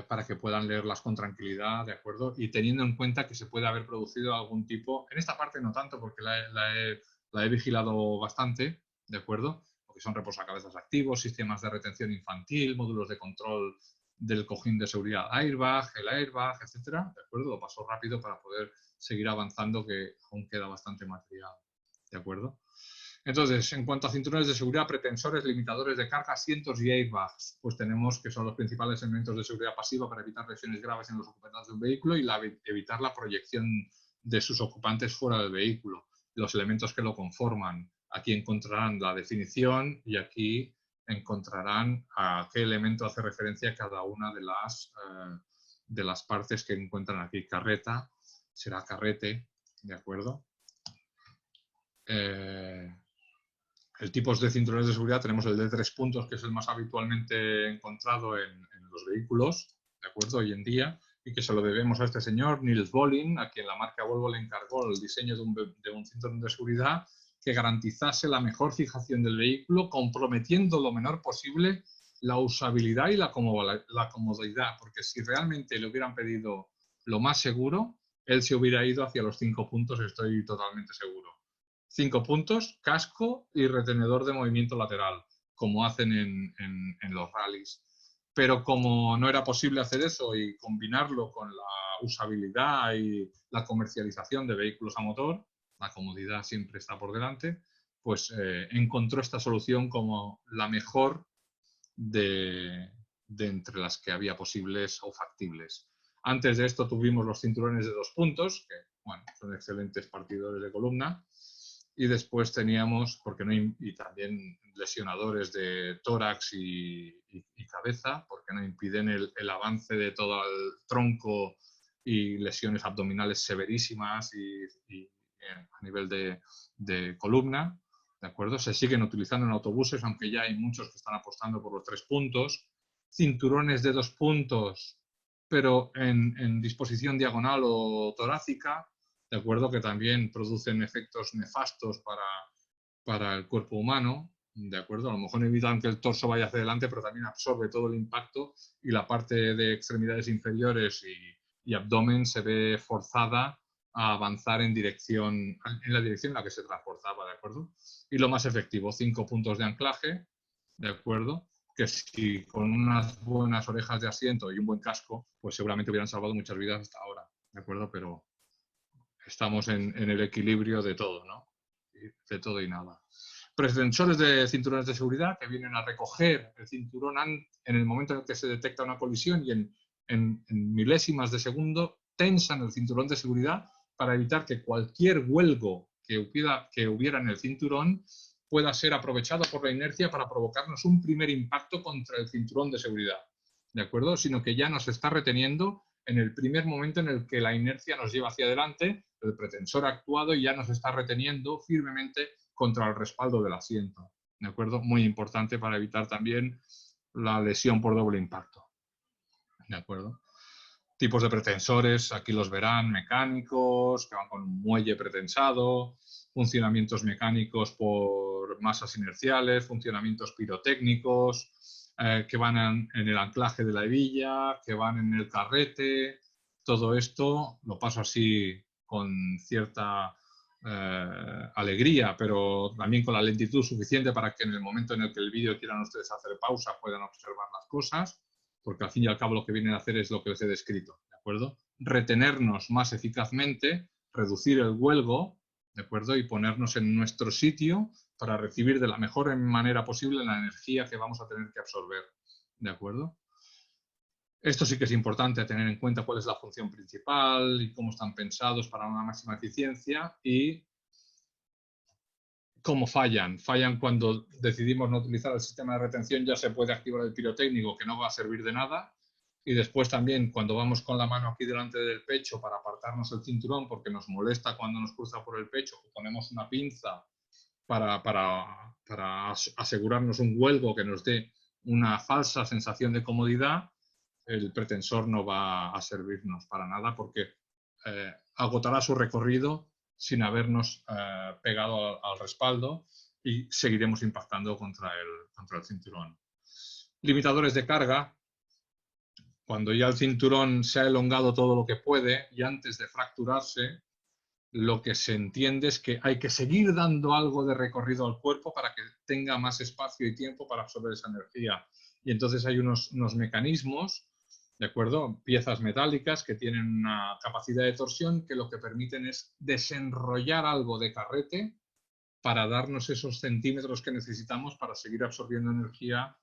para que puedan leerlas con tranquilidad, ¿de acuerdo? Y teniendo en cuenta que se puede haber producido algún tipo, en esta parte no tanto porque la he vigilado bastante, ¿de acuerdo? Porque son reposacabezas activos, sistemas de retención infantil, módulos de control del cojín de seguridad airbag, el airbag, etcétera, ¿de acuerdo? Lo paso rápido para poder seguir avanzando, que aún queda bastante material, ¿de acuerdo? Entonces, en cuanto a cinturones de seguridad, pretensores, limitadores de carga, asientos y airbags, pues tenemos que son los principales elementos de seguridad pasiva para evitar lesiones graves en los ocupantes de un vehículo y evitar la proyección de sus ocupantes fuera del vehículo. Los elementos que lo conforman, aquí encontrarán la definición y aquí encontrarán a qué elemento hace referencia cada una de las partes que encuentran aquí. Carreta será carrete, ¿de acuerdo? El tipos de cinturones de seguridad tenemos el de 3 puntos, que es el más habitualmente encontrado en los vehículos, ¿de acuerdo? Hoy en día, y que se lo debemos a este señor, Niels Bolin, a quien la marca Volvo le encargó el diseño de un cinturón de seguridad que garantizase la mejor fijación del vehículo, comprometiendo lo menor posible la usabilidad y la comodidad, porque si realmente le hubieran pedido lo más seguro, él se hubiera ido hacia los 5 puntos, estoy totalmente seguro. 5 puntos, casco y retenedor de movimiento lateral, como hacen en los rallies. Pero como no era posible hacer eso y combinarlo con la usabilidad y la comercialización de vehículos a motor, la comodidad siempre está por delante, pues encontró esta solución como la mejor de entre las que había posibles o factibles. Antes de esto tuvimos los cinturones de 2 puntos, que bueno, son excelentes partidores de columna, y después teníamos, y también lesionadores de tórax y cabeza, porque no impiden el avance de todo el tronco y lesiones abdominales severísimas y a nivel de columna, ¿de acuerdo? Se siguen utilizando en autobuses, aunque ya hay muchos que están apostando por los 3 puntos. Cinturones de 2 puntos, pero en disposición diagonal o torácica, ¿de acuerdo? Que también producen efectos nefastos para el cuerpo humano, ¿de acuerdo? A lo mejor evitan que el torso vaya hacia adelante, pero también absorbe todo el impacto y la parte de extremidades inferiores y abdomen se ve forzada a avanzar en la dirección en la que se transportaba, ¿de acuerdo? Y lo más efectivo, 5 puntos de anclaje, ¿de acuerdo? Que si con unas buenas orejas de asiento y un buen casco, pues seguramente hubieran salvado muchas vidas hasta ahora, ¿de acuerdo? Pero estamos en el equilibrio de todo, ¿no? De todo y nada. Pretensores de cinturones de seguridad que vienen a recoger el cinturón en el momento en el que se detecta una colisión y en milésimas de segundo tensan el cinturón de seguridad para evitar que cualquier huelgo que hubiera en el cinturón pueda ser aprovechado por la inercia para provocarnos un primer impacto contra el cinturón de seguridad, ¿de acuerdo? Sino que ya nos está reteniendo en el primer momento en el que la inercia nos lleva hacia adelante, el pretensor ha actuado y ya nos está reteniendo firmemente contra el respaldo del asiento. ¿De acuerdo? Muy importante para evitar también la lesión por doble impacto. ¿De acuerdo? Tipos de pretensores, aquí los verán, mecánicos, que van con un muelle pretensado, funcionamientos mecánicos por masas inerciales, funcionamientos pirotécnicos, que van en el anclaje de la hebilla, que van en el carrete. Todo esto lo paso así con cierta alegría, pero también con la lentitud suficiente para que en el momento en el que el vídeo quieran ustedes hacer pausa puedan observar las cosas, porque al fin y al cabo lo que vienen a hacer es lo que les he descrito, ¿de acuerdo? Retenernos más eficazmente, reducir el huelgo, ¿de acuerdo? Y ponernos en nuestro sitio para recibir de la mejor manera posible la energía que vamos a tener que absorber, ¿de acuerdo? Esto sí que es importante tener en cuenta cuál es la función principal y cómo están pensados para una máxima eficiencia y cómo fallan. Fallan cuando decidimos no utilizar el sistema de retención, ya se puede activar el pirotécnico, que no va a servir de nada. Y después también cuando vamos con la mano aquí delante del pecho para apartarnos el cinturón, porque nos molesta cuando nos cruza por el pecho, ponemos una pinza para asegurarnos un huelgo que nos dé una falsa sensación de comodidad, el pretensor no va a servirnos para nada porque agotará su recorrido sin habernos pegado al respaldo y seguiremos impactando contra el cinturón. Limitadores de carga. Cuando ya el cinturón se ha elongado todo lo que puede y antes de fracturarse, lo que se entiende es que hay que seguir dando algo de recorrido al cuerpo para que tenga más espacio y tiempo para absorber esa energía. Y entonces hay unos mecanismos, ¿de acuerdo? Piezas metálicas que tienen una capacidad de torsión que lo que permiten es desenrollar algo de carrete para darnos esos centímetros que necesitamos para seguir absorbiendo energía,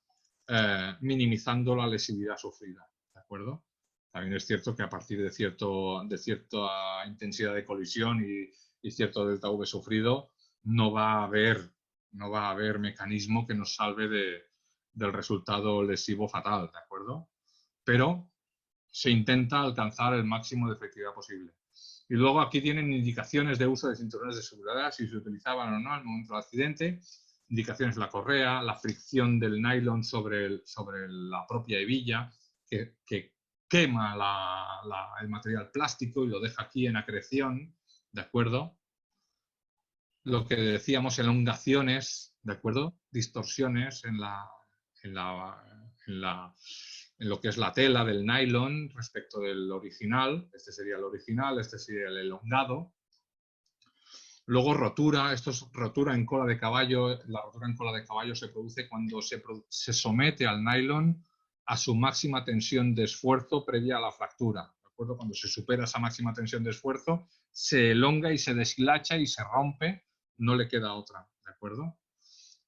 minimizando la lesividad sufrida, ¿de acuerdo? También es cierto que a partir de cierta intensidad de colisión y cierto delta V sufrido, no va a haber mecanismo que nos salve del resultado lesivo fatal, ¿de acuerdo? Pero se intenta alcanzar el máximo de efectividad posible. Y luego aquí tienen indicaciones de uso de cinturones de seguridad, si se utilizaban o no al momento del accidente, indicaciones de la correa, la fricción del nylon sobre la propia hebilla, que quema el material plástico y lo deja aquí en acreción, ¿de acuerdo? Lo que decíamos, elongaciones, ¿de acuerdo? Distorsiones en lo que es la tela del nylon respecto del original. Este sería el original, este sería el elongado. Luego rotura, esto es rotura en cola de caballo. La rotura en cola de caballo se produce cuando se somete al nylon a su máxima tensión de esfuerzo previa a la fractura. ¿De acuerdo? Cuando se supera esa máxima tensión de esfuerzo, se elonga y se deshilacha y se rompe, no le queda otra. ¿De acuerdo?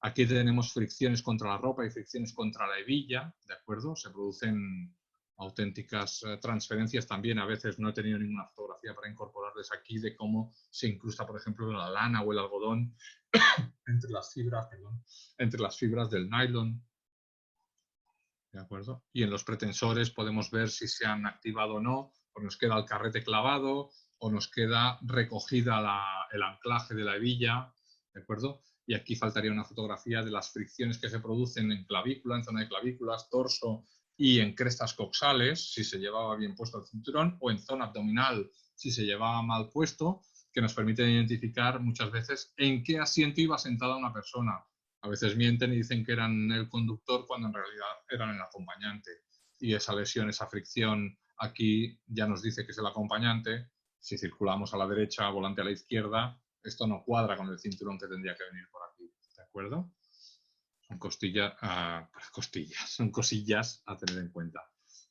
Aquí tenemos fricciones contra la ropa y fricciones contra la hebilla, ¿de acuerdo? Se producen auténticas transferencias también. A veces no he tenido ninguna fotografía para incorporarles aquí de cómo se incrusta, por ejemplo, la lana o el algodón entre las fibras del nylon, ¿de acuerdo? Y en los pretensores podemos ver si se han activado o no, o nos queda el carrete clavado, o nos queda recogida el anclaje de la hebilla, ¿de acuerdo? Y aquí faltaría una fotografía de las fricciones que se producen en clavícula, en zona de clavículas, torso y en crestas coxales, si se llevaba bien puesto el cinturón, o en zona abdominal, si se llevaba mal puesto, que nos permiten identificar muchas veces en qué asiento iba sentada una persona. A veces mienten y dicen que eran el conductor cuando en realidad eran el acompañante. Y esa lesión, esa fricción aquí ya nos dice que es el acompañante. Si circulamos a la derecha, volante a la izquierda, esto no cuadra con el cinturón que tendría que venir por aquí, ¿de acuerdo? Son son cosillas a tener en cuenta.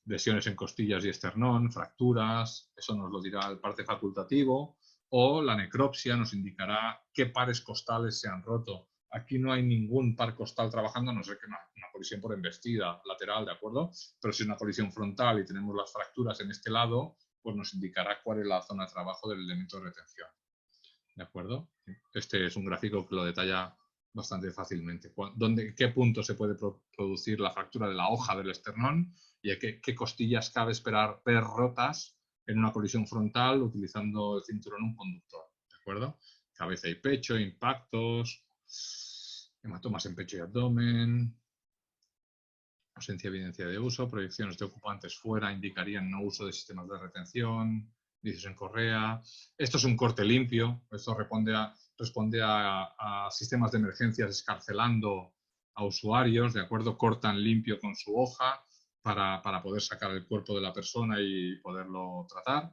Lesiones en costillas y esternón, fracturas, eso nos lo dirá el parte facultativo, o la necropsia nos indicará qué pares costales se han roto. Aquí no hay ningún par costal trabajando, a no ser que una colisión por embestida lateral, ¿de acuerdo? Pero si es una colisión frontal y tenemos las fracturas en este lado, pues nos indicará cuál es la zona de trabajo del elemento de retención. ¿De acuerdo? Este es un gráfico que lo detalla bastante fácilmente. ¿En qué punto se puede producir la fractura de la hoja del esternón y qué costillas cabe esperar ver rotas en una colisión frontal utilizando el cinturón un conductor, ¿de acuerdo? Cabeza y pecho, impactos, hematomas en pecho y abdomen, ausencia de evidencia de uso, proyecciones de ocupantes fuera indicarían no uso de sistemas de retención, dices en correa. Esto es un corte limpio, esto responde a sistemas de emergencias escarcelando a usuarios, ¿de acuerdo? Cortan limpio con su hoja para poder sacar el cuerpo de la persona y poderlo tratar.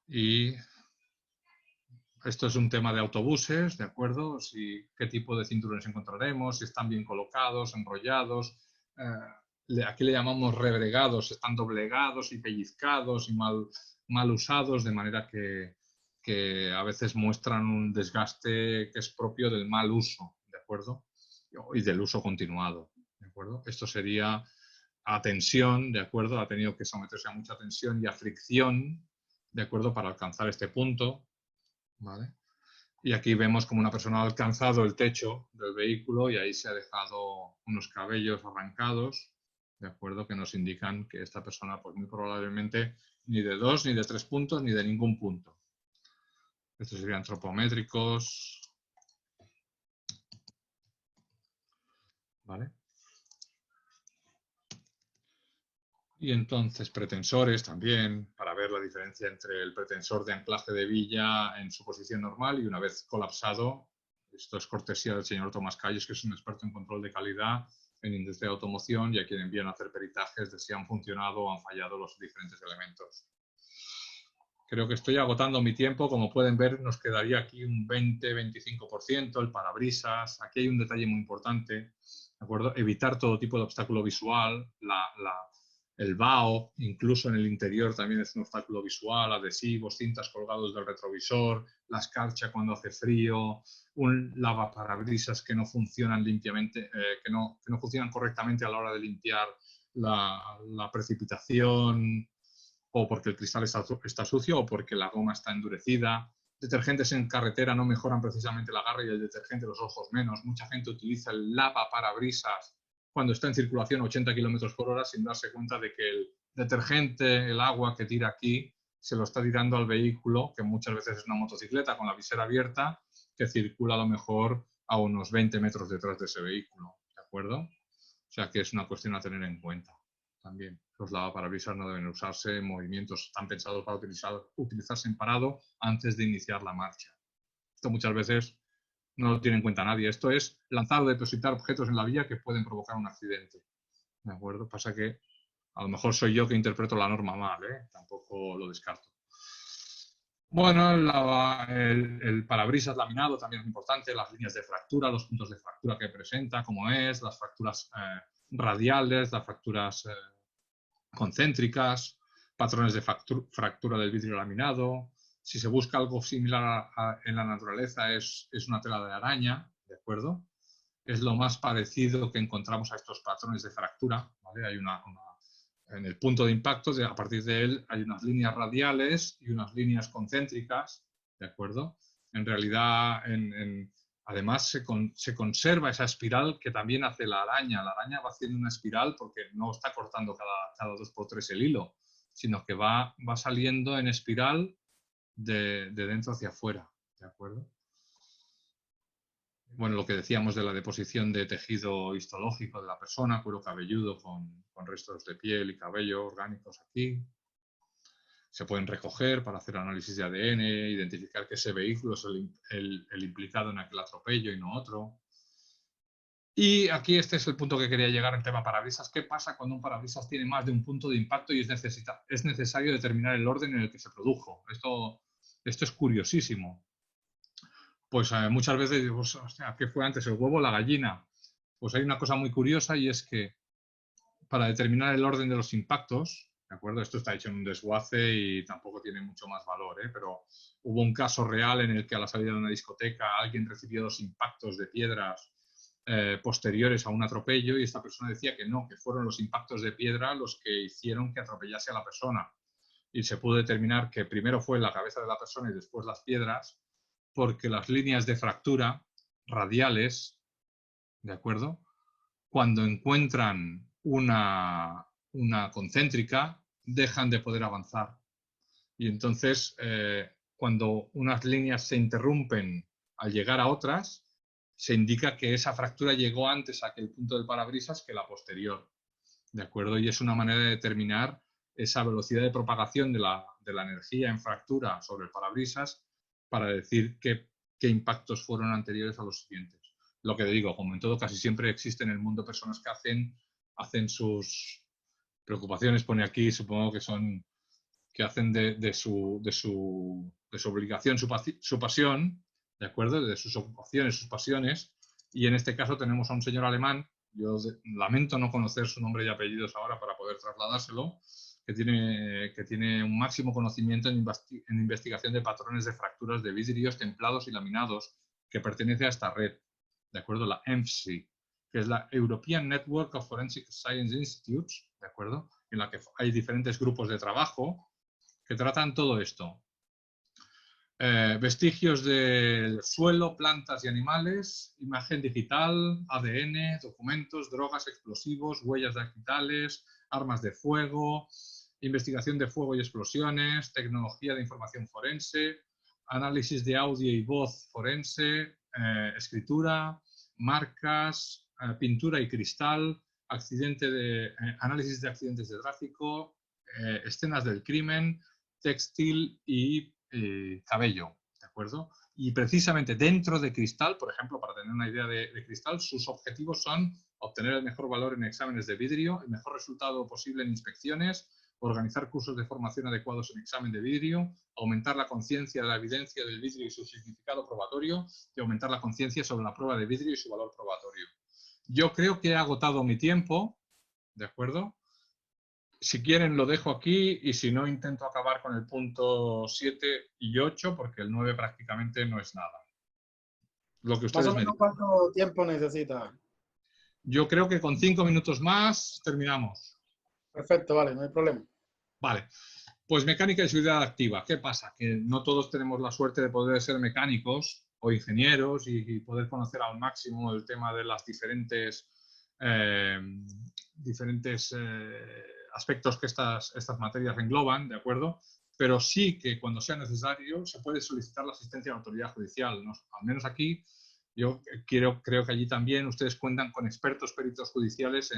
Y esto es un tema de autobuses, ¿de acuerdo? Qué tipo de cinturones encontraremos, si están bien colocados, enrollados. Aquí le llamamos rebregados, están doblegados y pellizcados y mal usados, de manera que a veces muestran un desgaste que es propio del mal uso, ¿de acuerdo? Y del uso continuado, ¿de acuerdo? Esto sería a tensión, ¿de acuerdo? Ha tenido que someterse a mucha tensión y a fricción, ¿de acuerdo? Para alcanzar este punto. ¿Vale? Y aquí vemos como una persona ha alcanzado el techo del vehículo y ahí se ha dejado unos cabellos arrancados, ¿de acuerdo? Que nos indican que esta persona, pues muy probablemente, ni de 2, ni de 3 puntos, ni de ningún punto. Estos serían antropométricos. ¿Vale? Y entonces pretensores también, para ver la diferencia entre el pretensor de anclaje de villa en su posición normal y una vez colapsado. Esto es cortesía del señor Tomás Calles, que es un experto en control de calidad en industria de automoción y a quien envían a hacer peritajes de si han funcionado o han fallado los diferentes elementos. Creo que estoy agotando mi tiempo. Como pueden ver, nos quedaría aquí un 20-25%, el parabrisas. Aquí hay un detalle muy importante, ¿de acuerdo? Evitar todo tipo de obstáculo visual, el vaho, incluso en el interior también es un obstáculo visual, adhesivos, cintas colgados del retrovisor, la escarcha cuando hace frío, un lavaparabrisas que no funcionan limpiamente, que no funcionan correctamente a la hora de limpiar la precipitación, o porque el cristal está sucio o porque la goma está endurecida. Detergentes en carretera no mejoran precisamente el agarre y el detergente los ojos menos. Mucha gente utiliza el lavaparabrisas cuando está en circulación a 80 km/h sin darse cuenta de que el detergente, el agua que tira aquí, se lo está tirando al vehículo, que muchas veces es una motocicleta con la visera abierta, que circula a lo mejor a unos 20 metros detrás de ese vehículo, ¿de acuerdo? O sea que es una cuestión a tener en cuenta también. Los lavaparabrisas no deben usarse en movimientos, están pensados para utilizarse en parado antes de iniciar la marcha. Esto muchas veces no lo tiene en cuenta nadie. Esto es lanzar o depositar objetos en la vía que pueden provocar un accidente. ¿De acuerdo? Pasa que a lo mejor soy yo que interpreto la norma mal, ¿eh? Tampoco lo descarto. Bueno, el parabrisas laminado también es importante, las líneas de fractura, los puntos de fractura que presenta, como es, las fracturas radiales, las fracturas concéntricas, patrones de fractura del vidrio laminado. Si se busca algo similar en la naturaleza es una tela de araña, ¿de acuerdo? Es lo más parecido que encontramos a estos patrones de fractura, ¿vale? Hay en el punto de impacto, a partir de él hay unas líneas radiales y unas líneas concéntricas, ¿de acuerdo? En realidad, además se conserva esa espiral que también hace la araña. La araña va haciendo una espiral porque no está cortando cada 2x3 el hilo, sino que va saliendo en espiral de dentro hacia afuera, ¿de acuerdo? Bueno, lo que decíamos de la deposición de tejido histológico de la persona, cuero cabelludo con restos de piel y cabello orgánicos aquí. Se pueden recoger para hacer análisis de ADN, identificar que ese vehículo es el implicado en aquel atropello y no otro. Y aquí este es el punto que quería llegar en tema parabrisas. ¿Qué pasa cuando un parabrisas tiene más de un punto de impacto y es necesario determinar el orden en el que se produjo? Esto es curiosísimo. Pues muchas veces digo, hostia, ¿qué fue antes, el huevo o la gallina? Pues hay una cosa muy curiosa y es que para determinar el orden de los impactos, ¿de acuerdo? Esto está hecho en un desguace y tampoco tiene mucho más valor, ¿eh? Pero hubo un caso real en el que a la salida de una discoteca alguien recibió 2 impactos de piedras posteriores a un atropello y esta persona decía que no, que fueron los impactos de piedra los que hicieron que atropellase a la persona. Y se pudo determinar que primero fue la cabeza de la persona y después las piedras, porque las líneas de fractura radiales, ¿de acuerdo? Cuando encuentran una concéntrica, dejan de poder avanzar. Y entonces, cuando unas líneas se interrumpen al llegar a otras, se indica que esa fractura llegó antes a aquel punto del parabrisas que la posterior. ¿De acuerdo? Y es una manera de determinar esa velocidad de propagación de la energía en fractura sobre el parabrisas para decir qué impactos fueron anteriores a los siguientes. Lo que digo, como en todo, casi siempre existe en el mundo personas que hacen sus preocupaciones, pone aquí, supongo que son, que hacen de su obligación su pasión, ¿de acuerdo? De sus ocupaciones, sus pasiones, y en este caso tenemos a un señor alemán, yo lamento no conocer su nombre y apellidos ahora para poder trasladárselo, que tiene un máximo conocimiento en investigación de patrones de fracturas de vidrios templados y laminados que pertenece a esta red, ¿de acuerdo? La ENFSI, que es la European Network of Forensic Science Institutes, ¿de acuerdo? En la que hay diferentes grupos de trabajo que tratan todo esto. Vestigios del suelo, plantas y animales, imagen digital, ADN, documentos, drogas, explosivos, huellas dactilares, armas de fuego, investigación de fuego y explosiones, tecnología de información forense, análisis de audio y voz forense, escritura, marcas, pintura y cristal, análisis de accidentes de tráfico, escenas del crimen, textil y cabello, ¿de acuerdo? Y precisamente dentro de Cristal, por ejemplo, para tener una idea de Cristal, sus objetivos son obtener el mejor valor en exámenes de vidrio, el mejor resultado posible en inspecciones, organizar cursos de formación adecuados en examen de vidrio, aumentar la conciencia de la evidencia del vidrio y su significado probatorio y aumentar la conciencia sobre la prueba de vidrio y su valor probatorio. Yo creo que he agotado mi tiempo, ¿de acuerdo? Si quieren lo dejo aquí y si no intento acabar con el punto 7 y 8 porque el 9 prácticamente no es nada. Lo que ustedes Más o me menos, digan. ¿cuánto tiempo necesita? Yo creo que con 5 minutos más terminamos. Perfecto, vale, no hay problema. Vale. Pues mecánica y seguridad activa. ¿Qué pasa? Que no todos tenemos la suerte de poder ser mecánicos o ingenieros y poder conocer al máximo el tema de las diferentes aspectos que estas materias engloban, ¿de acuerdo? Pero sí que cuando sea necesario se puede solicitar la asistencia de la autoridad judicial, ¿no? Al menos aquí yo creo que allí también ustedes cuentan con expertos peritos judiciales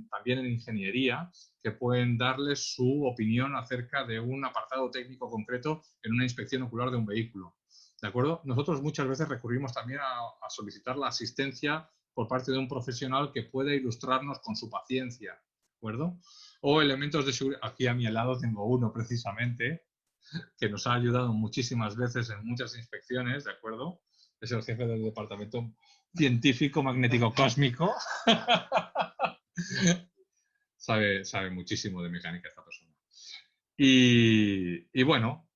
también en ingeniería que pueden darles su opinión acerca de un apartado técnico concreto en una inspección ocular de un vehículo. ¿De acuerdo? Nosotros muchas veces recurrimos también a solicitar la asistencia por parte de un profesional que pueda ilustrarnos con su paciencia. ¿De acuerdo? O elementos de seguridad. Aquí a mi lado tengo uno precisamente que nos ha ayudado muchísimas veces en muchas inspecciones, ¿de acuerdo? Es el jefe del departamento científico magnético cósmico. sabe muchísimo de mecánica esta persona. Y bueno,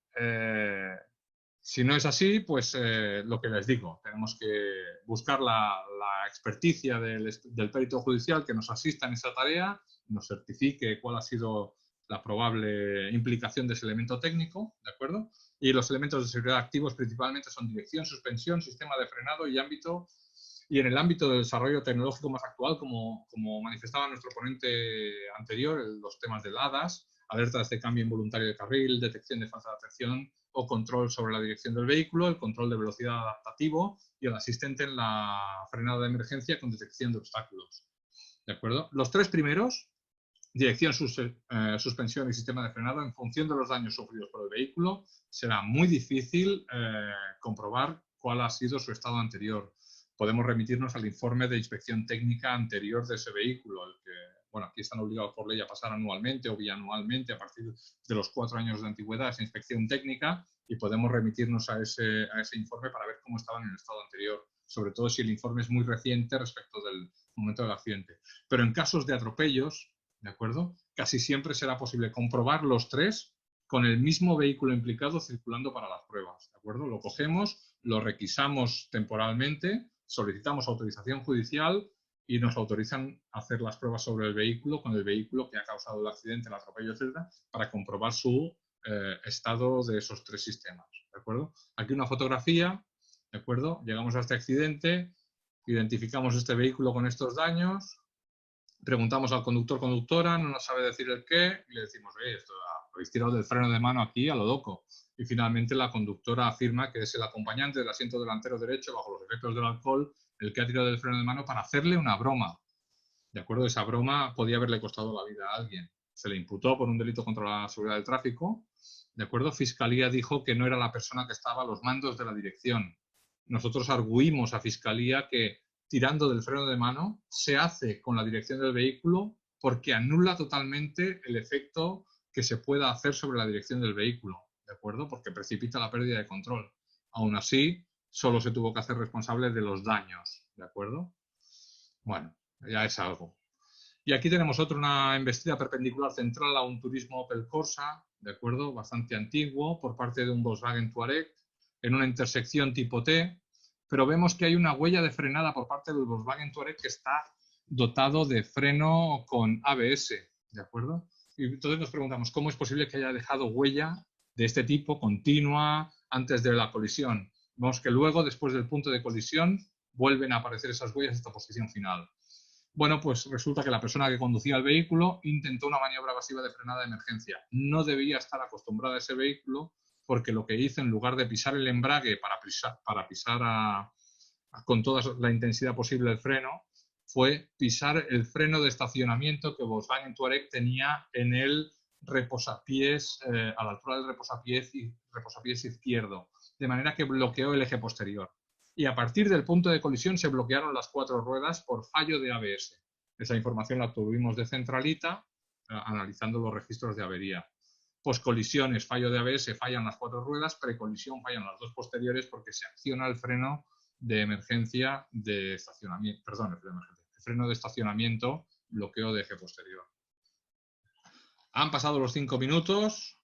si no es así, pues lo que les digo, tenemos que buscar la experticia del perito judicial que nos asista en esa tarea, nos certifique cuál ha sido la probable implicación de ese elemento técnico, ¿de acuerdo? Y los elementos de seguridad activos principalmente son dirección, suspensión, sistema de frenado y en el ámbito del desarrollo tecnológico más actual, como manifestaba nuestro ponente anterior, los temas del ADAS, alertas de cambio involuntario de carril, detección de falta de atención o control sobre la dirección del vehículo, el control de velocidad adaptativo y el asistente en la frenada de emergencia con detección de obstáculos. ¿De acuerdo? Los tres primeros, dirección, suspensión y sistema de frenado, en función de los daños sufridos por el vehículo, será muy difícil comprobar cuál ha sido su estado anterior. Podemos remitirnos al informe de inspección técnica anterior de ese vehículo, el que, bueno, aquí están obligados por ley a pasar anualmente o bianualmente a partir de los 4 años de antigüedad esa inspección técnica y podemos remitirnos a ese informe para ver cómo estaban en el estado anterior, sobre todo si el informe es muy reciente respecto del momento del accidente. Pero en casos de atropellos, ¿de acuerdo? Casi siempre será posible comprobar los tres con el mismo vehículo implicado circulando para las pruebas, ¿de acuerdo? Lo cogemos, lo requisamos temporalmente, solicitamos autorización judicial y nos autorizan a hacer las pruebas sobre el vehículo con el vehículo que ha causado el accidente, el atropello, etcétera, para comprobar su estado de esos tres sistemas, ¿de acuerdo? Aquí una fotografía, ¿de acuerdo? Llegamos a este accidente, identificamos este vehículo con estos daños, Preguntamos al conductor-conductora, no nos sabe decir el qué, y le decimos, esto habéis tirado del freno de mano aquí a lo loco. Y finalmente la conductora afirma que es el acompañante del asiento delantero derecho bajo los efectos del alcohol el que ha tirado del freno de mano para hacerle una broma. ¿De acuerdo? Esa broma podía haberle costado la vida a alguien. Se le imputó por un delito contra la seguridad del tráfico. ¿De acuerdo? Fiscalía dijo que no era la persona que estaba a los mandos de la dirección. Nosotros arguimos a Fiscalía que tirando del freno de mano se hace con la dirección del vehículo porque anula totalmente el efecto que se pueda hacer sobre la dirección del vehículo, ¿de acuerdo? Porque precipita la pérdida de control. Aún así, solo se tuvo que hacer responsable de los daños, ¿de acuerdo? Bueno, ya es algo. Y aquí tenemos una embestida perpendicular central a un turismo Opel Corsa, ¿de acuerdo? Bastante antiguo, por parte de un Volkswagen Touareg, en una intersección tipo T, pero vemos que hay una huella de frenada por parte del Volkswagen Touareg que está dotado de freno con ABS, ¿de acuerdo? Y entonces nos preguntamos, ¿cómo es posible que haya dejado huella de este tipo continua antes de la colisión? Vemos que luego, después del punto de colisión, vuelven a aparecer esas huellas en esta posición final. Bueno, pues resulta que la persona que conducía el vehículo intentó una maniobra evasiva de frenada de emergencia. No debía estar acostumbrada a ese vehículo porque lo que hizo, en lugar de pisar el embrague para pisar con toda la intensidad posible el freno, fue pisar el freno de estacionamiento que Volkswagen Touareg tenía en el reposapiés, a la altura del reposapiés izquierdo, de manera que bloqueó el eje posterior. Y a partir del punto de colisión se bloquearon las 4 ruedas por fallo de ABS. Esa información la obtuvimos de Centralita, analizando los registros de avería. Poscolisiones, fallo de ABS, fallan las 4 ruedas, precolisión, fallan las 2 posteriores porque se acciona el freno de emergencia de estacionamiento, perdón, el freno de estacionamiento, bloqueo de eje posterior. Han pasado los 5 minutos,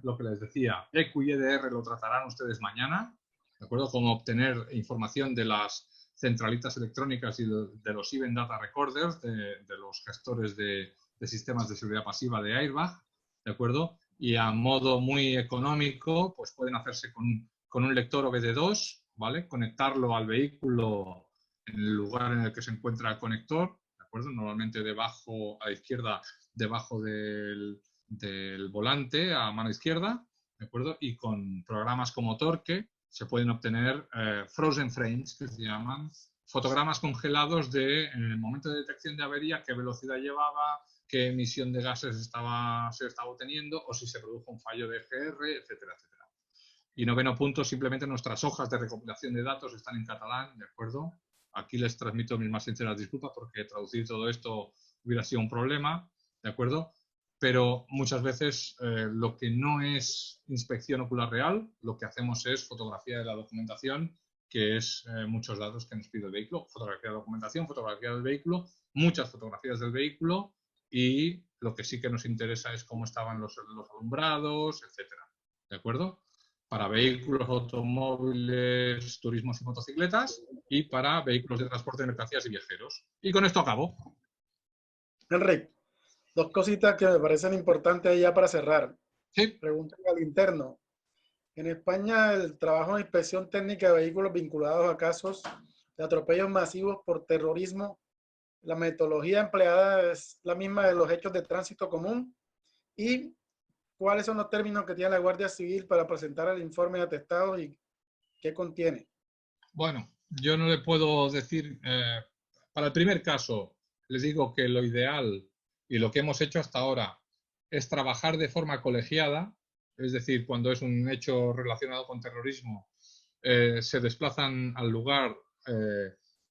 lo que les decía, EQ y EDR lo tratarán ustedes mañana, ¿de acuerdo? Cómo obtener información de las centralitas electrónicas y de los Event Data Recorders, de los gestores de sistemas de seguridad pasiva de Airbag, ¿de acuerdo? Y a modo muy económico, pues pueden hacerse con un lector OBD2, ¿vale? Conectarlo al vehículo en el lugar en el que se encuentra el conector, ¿de acuerdo? Normalmente debajo, a la izquierda, debajo del volante, a mano izquierda, ¿de acuerdo? Y con programas como Torque se pueden obtener frozen frames, que se llaman, fotogramas congelados de, en el momento de detección de avería, qué velocidad llevaba, qué emisión de gases se estaba obteniendo o si se produjo un fallo de EGR, etcétera, etcétera. Y noveno punto, simplemente nuestras hojas de recopilación de datos están en catalán, ¿de acuerdo? Aquí les transmito mis más sinceras disculpas porque traducir todo esto hubiera sido un problema, ¿de acuerdo? Pero muchas veces lo que no es inspección ocular real, lo que hacemos es fotografía de la documentación, que es muchos datos que nos pide el vehículo, fotografía de documentación, fotografía del vehículo, muchas fotografías del vehículo y lo que sí que nos interesa es cómo estaban los alumbrados, etcétera, ¿de acuerdo? Para vehículos, automóviles, turismos y motocicletas y para vehículos de transporte de mercancías y viajeros. Y con esto acabo. Enrique, 2 cositas que me parecen importantes ya para cerrar. Sí. Pregunta al interno. En España, el trabajo de inspección técnica de vehículos vinculados a casos de atropellos masivos por terrorismo, la metodología empleada es la misma de los hechos de tránsito común. ¿Y cuáles son los términos que tiene la Guardia Civil para presentar el informe de atestado y qué contiene? Bueno, yo no le puedo decir, para el primer caso, les digo que lo ideal y lo que hemos hecho hasta ahora es trabajar de forma colegiada, es decir, cuando es un hecho relacionado con terrorismo, se desplazan al lugar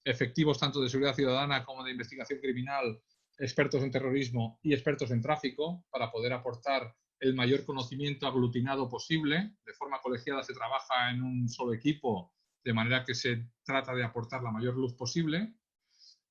efectivos tanto de seguridad ciudadana como de investigación criminal, expertos en terrorismo y expertos en tráfico, para poder aportar el mayor conocimiento aglutinado posible. De forma colegiada se trabaja en un solo equipo, de manera que se trata de aportar la mayor luz posible.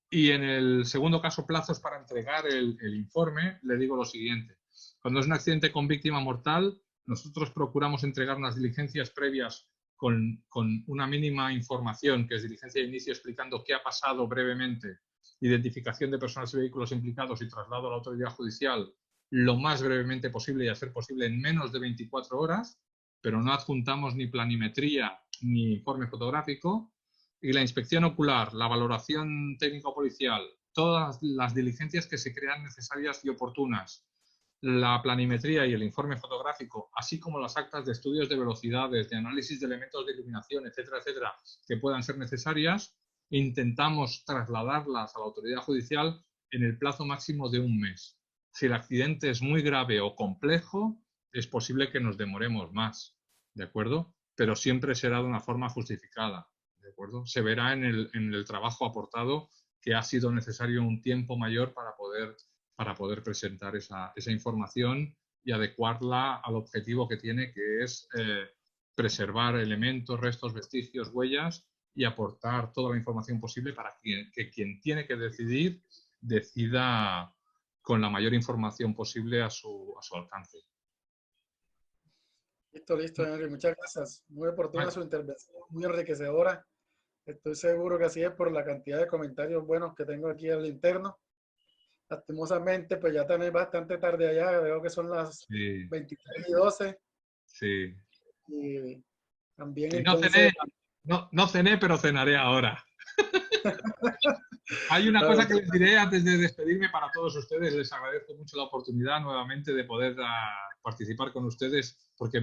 Y en el segundo caso, plazos para entregar el informe, le digo lo siguiente. Cuando es un accidente con víctima mortal, nosotros procuramos entregar unas diligencias previas con una mínima información, que es diligencia de inicio explicando qué ha pasado brevemente, identificación de personas y vehículos implicados y traslado a la autoridad judicial lo más brevemente posible y a ser posible en menos de 24 horas, pero no adjuntamos ni planimetría ni informe fotográfico. Y la inspección ocular, la valoración técnico-policial todas las diligencias que se crean necesarias y oportunas, la planimetría y el informe fotográfico, así como las actas de estudios de velocidades, de análisis de elementos de iluminación, etcétera, etcétera, que puedan ser necesarias, intentamos trasladarlas a la autoridad judicial en el plazo máximo de un mes. Si el accidente es muy grave o complejo, es posible que nos demoremos más, ¿de acuerdo? Pero siempre será de una forma justificada, ¿de acuerdo? Se verá en el trabajo aportado que ha sido necesario un tiempo mayor para poder presentar esa información y adecuarla al objetivo que tiene, que es preservar elementos, restos, vestigios, huellas y aportar toda la información posible para que quien tiene que decidir decida con la mayor información posible a su alcance. Listo, Henry. Muchas gracias. Muy oportuna su intervención, muy enriquecedora. Estoy seguro que así es por la cantidad de comentarios buenos que tengo aquí al interno. Lastimosamente, pues ya también bastante tarde allá. Veo que son las 23:12. Sí. Y también Y entonces... no cené, pero cenaré ahora. Hay una cosa que les diré antes de despedirme para todos ustedes. Les agradezco mucho la oportunidad nuevamente de poder participar con ustedes porque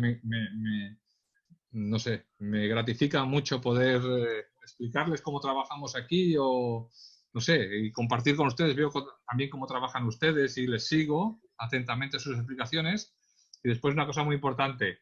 no sé, me gratifica mucho poder explicarles cómo trabajamos aquí o, no sé, y compartir con ustedes. Veo también cómo trabajan ustedes y les sigo atentamente sus explicaciones. Y después una cosa muy importante,